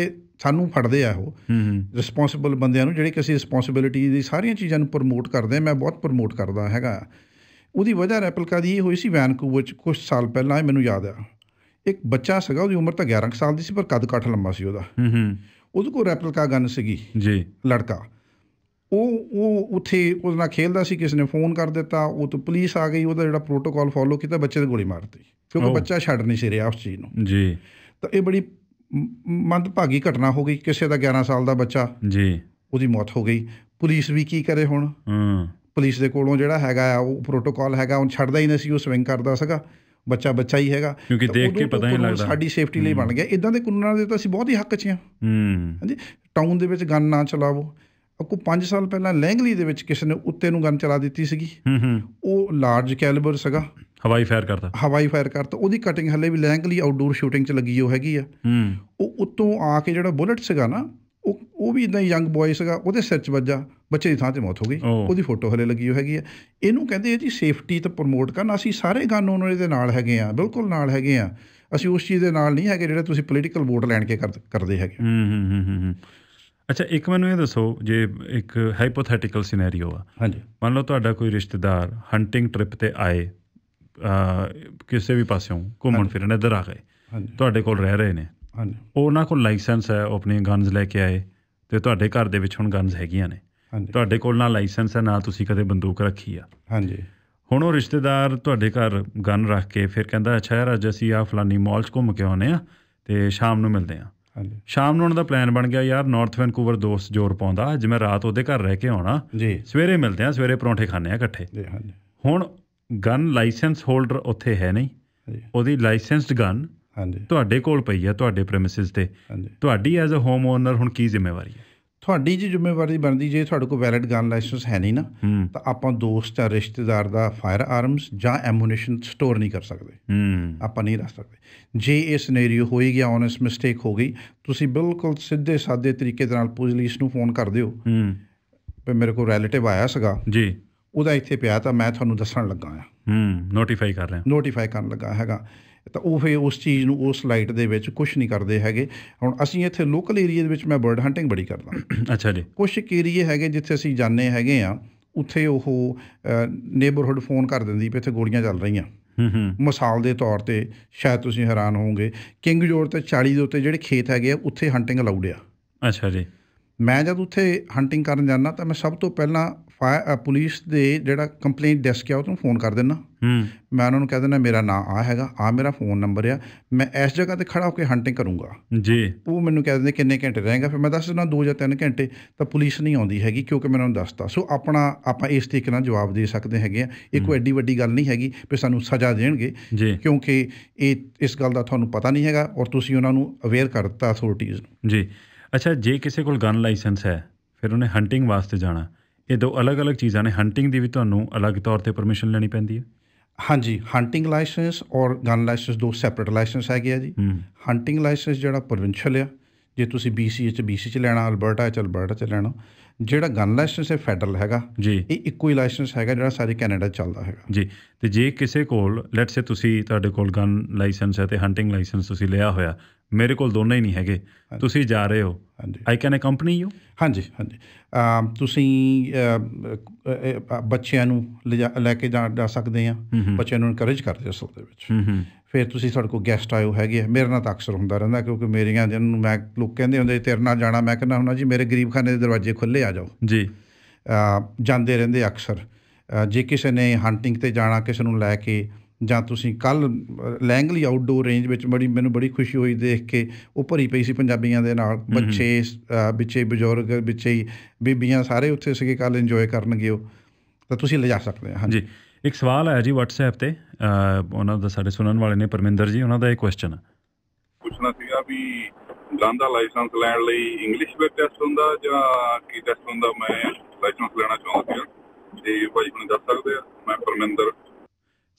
ਸਾਨੂੰ ਫੜਦੇ ਆ ਉਹ ਰਿਸਪੋਂਸੀਬਲ ਬੰਦਿਆਂ ਨੂੰ, ਜਿਹੜੇ ਕਿ ਅਸੀਂ ਰਿਸਪੋਂਸੀਬਿਲਿਟੀ ਦੀ ਸਾਰੀਆਂ ਚੀਜ਼ਾਂ ਨੂੰ ਪ੍ਰਮੋਟ ਕਰਦੇ ਹਾਂ। ਮੈਂ ਬਹੁਤ ਪ੍ਰਮੋਟ ਕਰਦਾ ਹੈਗਾ। ਉਹਦੀ ਵਜ੍ਹਾ ਰੈਪਲਿਕਾ ਦੀ ਇਹ ਹੋਈ ਸੀ ਵੈਨਕੂਵਰ 'ਚ ਕੁਛ ਸਾਲ ਪਹਿਲਾਂ, ਇਹ ਮੈਨੂੰ ਯਾਦ ਆ। ਇੱਕ ਬੱਚਾ ਸੀਗਾ, ਉਹਦੀ ਉਮਰ ਤਾਂ 11 ਸਾਲ ਦੀ ਸੀ, ਪਰ ਕੱਦ ਕਾਠ ਲੰਮਾ ਸੀ ਉਹਦਾ। ਉਹਦੇ ਕੋਲ ਰੈਪਲਿਕਾ ਗਨ ਸੀਗੀ ਜੀ, ਲੜਕਾ। ਉਹ ਉੱਥੇ ਉਹਦੇ ਨਾਲ ਖੇਲਦਾ ਸੀ, ਕਿਸੇ ਨੇ ਫੋਨ ਕਰ ਦਿੱਤਾ, ਉਹ ਤੋਂ ਪੁਲਿਸ ਆ ਗਈ, ਉਹਦਾ ਜਿਹੜਾ ਪ੍ਰੋਟੋਕੋਲ ਫੋਲੋ ਕੀਤਾ, ਬੱਚੇ 'ਤੇ ਗੋਲੀ ਮਾਰਤੀ, ਕਿਉਂਕਿ ਬੱਚਾ ਛੱਡ ਨਹੀਂ ਸੀ ਰਿਹਾ ਉਸ ਚੀਜ਼ ਨੂੰ ਜੀ। ਤਾਂ ਇਹ ਬੜੀ ਮੰਦਭਾਗੀ ਘਟਨਾ ਹੋ ਗਈ। ਕਿਸੇ ਦਾ 11 ਸਾਲ ਦਾ ਬੱਚਾ ਜੀ, ਉਹਦੀ ਮੌਤ ਹੋ ਗਈ। ਪੁਲਿਸ ਵੀ ਕੀ ਕਰੇ ਹੁਣ? ਪੁਲਿਸ ਦੇ ਕੋਲੋਂ ਜਿਹੜਾ ਹੈਗਾ ਆ ਉਹ ਪ੍ਰੋਟੋਕੋਲ ਹੈਗਾ, ਉਹ ਛੱਡਦਾ ਹੀ ਨਹੀਂ ਸੀ, ਉਹ ਸਵਿੰਗ ਕਰਦਾ ਸੀਗਾ। ਬੱਚਾ ਹੀ ਹੈਗਾ, ਕਿਉਂਕਿ ਦੇਖ ਕੇ ਪਤਾ ਨਹੀਂ ਲੱਗਦਾ। ਸਾਡੀ ਸੇਫਟੀ ਲਈ ਬਣ ਗਿਆ। ਇੱਦਾਂ ਦੇ ਕਾਨੂੰਨਾਂ ਦੇ ਤਾਂ ਅਸੀਂ ਬਹੁਤ ਹੀ ਹੱਕ 'ਚ ਹਾਂ। ਹਾਂਜੀ, ਟਾਊਨ ਦੇ ਵਿੱਚ ਗਨ ਨਾ ਚਲਾਵੋ। ਕੋਈ 5 ਸਾਲ ਪਹਿਲਾਂ ਲੈਂਗਲੀ ਦੇ ਵਿੱਚ ਕਿਸੇ ਨੇ ਉੱਤੇ ਨੂੰ ਗਨ ਚਲਾ ਦਿੱਤੀ ਸੀਗੀ। ਉਹ ਲਾਰਜ ਕੈਲੀਬਰ ਸੀਗਾ, ਹਵਾਈ ਫਾਇਰ ਕਰਤਾ। ਉਹਦੀ ਕਟਿੰਗ ਹਲੇ ਵੀ ਲੈਂਗਲੀ ਆਊਟਡੋਰ ਸ਼ੂਟਿੰਗ 'ਚ ਲੱਗੀ ਉਹ ਹੈਗੀ ਆ। ਉਹ ਉੱਤੋਂ ਆ ਕੇ ਜਿਹੜਾ ਬੁਲਟ ਸੀਗਾ ਨਾ, ਉਹ ਵੀ ਇੱਦਾਂ ਹੀ ਯੰਗ ਬॉय ਸੀਗਾ, ਉਹਦੇ ਸਿਰ 'ਚ ਵੱਜਾ, ਬੱਚੇ ਦੀ ਥਾਂ 'ਤੇ ਮੌਤ ਹੋ ਗਈ। ਉਹਦੀ ਫੋਟੋ ਹਲੇ ਲੱਗੀ ਹੋ ਹੈਗੀ ਆ। ਇਹਨੂੰ ਕਹਿੰਦੇ ਆ ਜੀ ਸੇਫਟੀ ਤਾਂ ਪ੍ਰਮੋਟ ਕਰਨ। ਅਸੀਂ ਸਾਰੇ ਕਾਨੂੰਨ ਉਹਦੇ ਨਾਲ ਹੈਗੇ ਆ, ਬਿਲਕੁਲ ਨਾਲ ਹੈਗੇ ਆ। ਅਸੀਂ ਉਸ ਚੀਜ਼ ਦੇ ਨਾਲ ਨਹੀਂ ਹੈਗੇ ਜਿਹੜੇ ਤੁਸੀਂ ਪੋਲੀਟੀਕਲ ਵੋਟ ਲੈਣ ਕੇ ਕਰਦੇ ਹੈਗੇ। ਅੱਛਾ, ਇੱਕ ਮੈਨੂੰ ਇਹ ਦੱਸੋ, ਜੇ ਇੱਕ ਹਾਈਪੋਥੈਟੀਕਲ ਸਿਨੈਰੀਓ ਆ, ਹਾਂਜੀ, ਮੰਨ ਲਓ ਤੁਹਾਡਾ ਕੋਈ ਰਿਸ਼ਤੇਦਾਰ ਹੰਟਿੰਗ ਟ੍ਰਿਪ 'ਤੇ ਆਏ, ਕਿਸੇ ਵੀ ਪਾਸਿਓਂ ਘੁੰਮਣ ਫਿਰਨ ਇੱਧਰ ਆ ਗਏ, ਤੁਹਾਡੇ ਕੋਲ ਰਹਿ ਰਹੇ ਨੇ, ਉਹਨਾਂ ਕੋਲ ਲਾਇਸੈਂਸ ਹੈ, ਉਹ ਆਪਣੀਆਂ ਗਨਜ਼ ਲੈ ਕੇ ਆਏ ਅਤੇ ਤੁਹਾਡੇ ਘਰ ਦੇ ਵਿੱਚ ਹੁਣ ਗਨਜ਼ ਹੈਗੀਆਂ ਨੇ, ਤੁਹਾਡੇ ਕੋਲ ਨਾ ਲਾਇਸੈਂਸ ਹੈ, ਨਾ ਤੁਸੀਂ ਕਦੇ ਬੰਦੂਕ ਰੱਖੀ ਆ। ਹਾਂਜੀ, ਹੁਣ ਉਹ ਰਿਸ਼ਤੇਦਾਰ ਤੁਹਾਡੇ ਘਰ ਗਨ ਰੱਖ ਕੇ ਫਿਰ ਕਹਿੰਦਾ, ਅੱਛਾ ਯਾਰ ਅੱਜ ਅਸੀਂ ਆਹ ਫਲਾਨੀ ਮਾਲ 'ਚ ਘੁੰਮ ਕੇ ਆਉਂਦੇ ਹਾਂ ਅਤੇ ਸ਼ਾਮ ਨੂੰ ਮਿਲਦੇ ਹਾਂ। ਸ਼ਾਮ ਨੂੰ ਉਹਨਾਂ ਦਾ ਪਲਾਨ ਬਣ ਗਿਆ, ਯਾਰ ਨਾਰਥ ਵੈਨਕੂਵਰ ਦੋਸਤ ਜ਼ੋਰ ਪਾਉਂਦਾ, ਅੱਜ ਮੈਂ ਰਾਤ ਉਹਦੇ ਘਰ ਰਹਿ ਕੇ ਆਉਣਾ ਜੀ, ਸਵੇਰੇ ਮਿਲਦੇ ਹਾਂ, ਸਵੇਰੇ ਪਰੌਂਠੇ ਖਾਂਦੇ ਹਾਂ ਇਕੱਠੇ। ਹੁਣ ਗਨ ਲਾਇਸੈਂਸ ਹੋਲਡਰ ਉੱਥੇ ਹੈ ਨਹੀਂ, ਉਹਦੀ ਲਾਇਸੈਂਸਡ ਗਨ ਤੁਹਾਡੇ ਕੋਲ ਪਈ ਹੈ ਤੁਹਾਡੇ ਪ੍ਰੈਮਿਸਿਸ 'ਤੇ। ਤੁਹਾਡੀ ਐਜ਼ ਅ ਹੋਮ ਓਨਰ ਹੁਣ ਕੀ ਜ਼ਿੰਮੇਵਾਰੀ ਹੈ? ਤੁਹਾਡੀ ਜੀ ਜ਼ਿੰਮੇਵਾਰੀ ਬਣਦੀ, ਜੇ ਤੁਹਾਡੇ ਕੋਲ ਵੈਲਿਡ ਗਨ ਲਾਇਸੈਂਸ ਹੈ ਨਹੀਂ ਨਾ, ਤਾਂ ਆਪਾਂ ਦੋਸਤ ਜਾਂ ਰਿਸ਼ਤੇਦਾਰ ਦਾ ਫਾਇਰ ਆਰਮਸ ਜਾਂ ਐਮੂਨੇਸ਼ਨ ਸਟੋਰ ਨਹੀਂ ਕਰ ਸਕਦੇ, ਆਪਾਂ ਨਹੀਂ ਰੱਖ ਸਕਦੇ। ਜੇ ਇਹ ਸਿਨੈਰੀਓ ਹੋਈ ਗਿਆ, ਔਨੈਸਟ ਮਿਸਟੇਕ ਹੋ ਗਈ, ਤੁਸੀਂ ਬਿਲਕੁਲ ਸਿੱਧੇ ਸਾਦੇ ਤਰੀਕੇ ਦੇ ਨਾਲ ਪੁਲਿਸ ਨੂੰ ਫੋਨ ਕਰ ਦਿਓ ਵੀ ਮੇਰੇ ਕੋਲ ਰਿਲੇਟਿਵ ਆਇਆ ਸੀਗਾ ਜੀ, ਉਹਦਾ ਇੱਥੇ ਪਿਆ, ਤਾਂ ਮੈਂ ਤੁਹਾਨੂੰ ਦੱਸਣ ਲੱਗਾ ਆ, ਨੋਟੀਫਾਈ ਕਰਨ ਲੱਗਾ ਹੈਗਾ। ਤਾਂ ਉਹ ਫਿਰ ਉਸ ਚੀਜ਼ ਨੂੰ ਉਸ ਲਾਈਟ ਦੇ ਵਿੱਚ ਕੁਛ ਨਹੀਂ ਕਰਦੇ ਹੈਗੇ। ਹੁਣ ਅਸੀਂ ਇੱਥੇ ਲੋਕਲ ਏਰੀਏ ਦੇ ਵਿੱਚ ਮੈਂ ਬਰਡ ਹੰਟਿੰਗ ਬੜੀ ਕਰਦਾ। ਅੱਛਾ ਜੀ। ਕੁਛ ਏਰੀਏ ਹੈਗੇ ਜਿੱਥੇ ਅਸੀਂ ਜਾਂਦੇ ਹੈਗੇ ਆ, ਉੱਥੇ ਉਹ ਨੇਬਰਹੁੱਡ ਫੋਨ ਕਰ ਦਿੰਦੀ ਵੀ ਇੱਥੇ ਗੋਲੀਆਂ ਚੱਲ ਰਹੀਆਂ। ਮਿਸਾਲ ਦੇ ਤੌਰ 'ਤੇ ਸ਼ਾਇਦ ਤੁਸੀਂ ਹੈਰਾਨ ਹੋਵੋਗੇ, ਕਿੰਗ ਜੋਰਜ ਤੇ 40 ਦੇ ਉੱਤੇ ਜਿਹੜੇ ਖੇਤ ਹੈਗੇ ਆ ਉੱਥੇ ਹੰਟਿੰਗ ਅਲਾਊਡ ਆ। ਅੱਛਾ ਜੀ। ਮੈਂ ਜਦ ਉੱਥੇ ਹੰਟਿੰਗ ਕਰਨ ਜਾਂਦਾ ਤਾਂ ਮੈਂ ਸਭ ਤੋਂ ਪਹਿਲਾਂ ਪੁਲਿਸ ਦੇ ਜਿਹੜਾ ਕੰਪਲੇਂਟ ਡੈਸਕ ਆ ਉਹ ਤੋਂ ਫੋਨ ਕਰ ਦਿੰਦਾ। ਮੈਂ ਉਹਨਾਂ ਨੂੰ ਕਹਿ ਦਿੰਦਾ ਮੇਰਾ ਨਾਂ ਆ ਹੈਗਾ, ਆ ਮੇਰਾ ਫ਼ੋਨ ਨੰਬਰ ਆ, ਮੈਂ ਇਸ ਜਗ੍ਹਾ 'ਤੇ ਖੜ੍ਹਾ ਹੋ ਕੇ ਹੰਟਿੰਗ ਕਰੂੰਗਾ ਜੀ। ਉਹ ਮੈਨੂੰ ਕਹਿ ਦਿੰਦੇ ਕਿੰਨੇ ਘੰਟੇ ਰਹੇਗਾ, ਫਿਰ ਮੈਂ ਦੱਸ ਦਿੰਦਾ 2 ਜਾਂ 3 ਘੰਟੇ। ਤਾਂ ਪੁਲਿਸ ਨਹੀਂ ਆਉਂਦੀ ਹੈਗੀ ਕਿਉਂਕਿ ਮੈਂ ਉਹਨਾਂ ਨੂੰ ਦੱਸਤਾ। ਸੋ ਆਪਾਂ ਇਸ ਤਰੀਕੇ ਨਾਲ ਜਵਾਬ ਦੇ ਸਕਦੇ ਹੈਗੇ ਆ। ਇਹ ਕੋਈ ਐਡੀ ਵੱਡੀ ਗੱਲ ਨਹੀਂ ਹੈਗੀ ਵੀ ਸਾਨੂੰ ਸਜ਼ਾ ਦੇਣਗੇ, ਕਿਉਂਕਿ ਇਸ ਗੱਲ ਦਾ ਤੁਹਾਨੂੰ ਪਤਾ ਨਹੀਂ ਹੈਗਾ ਔਰ ਤੁਸੀਂ ਉਹਨਾਂ ਨੂੰ ਅਵੇਅਰ ਕਰ ਦਿੱਤਾ ਅਥੋਰਟੀਜ਼ ਨੂੰ ਜੀ। ਅੱਛਾ, ਜੇ ਕਿਸੇ ਕੋਲ ਗਨ ਲਾਇਸੈਂਸ ਹੈ ਫਿਰ ਉਹਨੇ ਹੰਟਿੰਗ ਵਾਸਤੇ ਜਾਣਾ, ਇਹ 2 ਅਲੱਗ-ਅਲੱਗ ਚੀਜ਼ਾਂ ਨੇ। ਹੰਟਿੰਗ ਦੀ ਵੀ ਤੁਹਾਨੂੰ ਅਲੱਗ ਤੌਰ 'ਤੇ ਪਰਮਿਸ਼ਨ ਲੈਣੀ ਪੈਂਦੀ ਹੈ? ਹਾਂਜੀ, ਹੰਟਿੰਗ ਲਾਇਸੈਂਸ ਔਰ ਗਨ ਲਾਇਸੈਂਸ 2 ਸੈਪਰੇਟ ਲਾਇਸੈਂਸ ਹੈਗੇ ਆ ਜੀ। ਹੰਟਿੰਗ ਲਾਇਸੈਂਸ ਜਿਹੜਾ ਪ੍ਰੋਵਿੰਸ਼ੀਅਲ ਆ, ਜੇ ਤੁਸੀਂ BC 'ਚ ਲੈਣਾ, ਅਲਬਰਟਾ 'ਚ ਲੈਣਾ। ਜਿਹੜਾ ਗਨ ਲਾਇਸੈਂਸ ਹੈ ਫੈਡਰਲ ਹੈਗਾ ਜੀ, ਇਹ ਇੱਕੋ ਹੀ ਲਾਇਸੈਂਸ ਹੈਗਾ ਜਿਹੜਾ ਸਾਰੇ ਕੈਨੇਡਾ 'ਚ ਚੱਲਦਾ ਹੈਗਾ ਜੀ। ਅਤੇ ਜੇ ਕਿਸੇ ਕੋਲ ਲੈਟਸ ਸੇ ਤੁਹਾਡੇ ਕੋਲ ਗਨ ਲਾਇਸੈਂਸ ਹੈ ਅਤੇ ਹੰਟਿੰਗ ਲਾਇਸੈਂਸ ਤੁਸੀਂ ਲਿਆ ਹੋਇਆ, ਮੇਰੇ ਕੋਲ ਦੋਨੇ ਹੀ ਨਹੀਂ ਹੈਗੇ, ਤੁਸੀਂ ਜਾ ਰਹੇ ਹੋ, ਆਈ ਕੈਨ ਅਕੰਪਨੀ ਯੂ? ਹਾਂਜੀ। ਤੁਸੀਂ ਬੱਚਿਆਂ ਨੂੰ ਲੈ ਕੇ ਜਾ ਸਕਦੇ ਆ, ਬੱਚਿਆਂ ਨੂੰ ਇਨਕਰੇਜ ਕਰਦੇ ਅਸਲ ਦੇ ਵਿੱਚ। ਫਿਰ ਤੁਸੀਂ ਸਾਡੇ ਕੋਲ ਗੈਸਟ ਆਏ ਹੋ ਹੈਗੇ ਆ, ਮੇਰੇ ਨਾਲ ਤਾਂ ਅਕਸਰ ਹੁੰਦਾ ਰਹਿੰਦਾ ਕਿਉਂਕਿ ਮੇਰੀਆਂ ਜਿਹਨੂੰ ਮੈਂ ਲੋਕ ਕਹਿੰਦੇ ਹੁੰਦੇ ਤੇਰੇ ਨਾਲ ਜਾਣਾ, ਮੈਂ ਕਹਿੰਦਾ ਹੁੰਦਾ ਜੀ ਮੇਰੇ ਗਰੀਬ ਖਾਨੇ ਦੇ ਦਰਵਾਜ਼ੇ ਖੁੱਲ੍ਹੇ, ਆ ਜਾਓ ਜੀ। ਜਾਂਦੇ ਰਹਿੰਦੇ ਅਕਸਰ। ਜੇ ਕਿਸੇ ਨੇ ਹੰਟਿੰਗ 'ਤੇ ਜਾਣਾ ਕਿਸੇ ਨੂੰ ਲੈ ਕੇ, ਜਾਂ ਤੁਸੀਂ ਕੱਲ੍ਹ ਲੈਂਗਲੀ ਆਊਟਡੋਰ ਰੇਂਜ ਵਿੱਚ ਮੈਨੂੰ ਬੜੀ ਖੁਸ਼ੀ ਹੋਈ ਦੇਖ ਕੇ, ਉਹ ਭਰੀ ਪਈ ਸੀ ਪੰਜਾਬੀਆਂ ਦੇ ਨਾਲ, ਬੱਚੇ ਵਿੱਚੇ ਬਜ਼ੁਰਗ ਵਿੱਚੇ ਬੀਬੀਆਂ ਸਾਰੇ ਉੱਥੇ ਸੀਗੇ, ਕੱਲ੍ਹ ਇੰਜੋਏ ਕਰਨਗੇ ਉਹ, ਤਾਂ ਤੁਸੀਂ ਲਿਜਾ ਸਕਦੇ ਹੋ। ਹਾਂਜੀ, ਇੱਕ ਸਵਾਲ ਆਇਆ ਜੀ WhatsApp 'ਤੇ, ਉਹਨਾਂ ਦਾ ਸਾਡੇ ਸੁਣਨ ਵਾਲੇ ਨੇ ਪਰਮਿੰਦਰ ਜੀ, ਉਹਨਾਂ ਦਾ ਇਹ ਕੁਐਸਚਨ ਪੁੱਛਣਾ ਸੀਗਾ ਵੀ ਗਨ ਦਾ ਲਾਇਸੈਂਸ ਲੈਣ ਲਈ ਇੰਗਲਿਸ਼ ਵਿੱਚ ਟੈਸਟ ਹੁੰਦਾ ਜਾਂ ਕੀ ਟੈਸਟ ਹੁੰਦਾ? ਮੈਂ ਲਾਇਸੈਂਸ ਲੈਣਾ ਚਾਹੁੰਦਾ ਸੀਗਾ, ਤੇ ਭਾਈ ਮੈਨੂੰ ਦੱਸ ਸਕਦੇ ਆ? ਮੈਂ ਪਰਮਿੰਦਰ।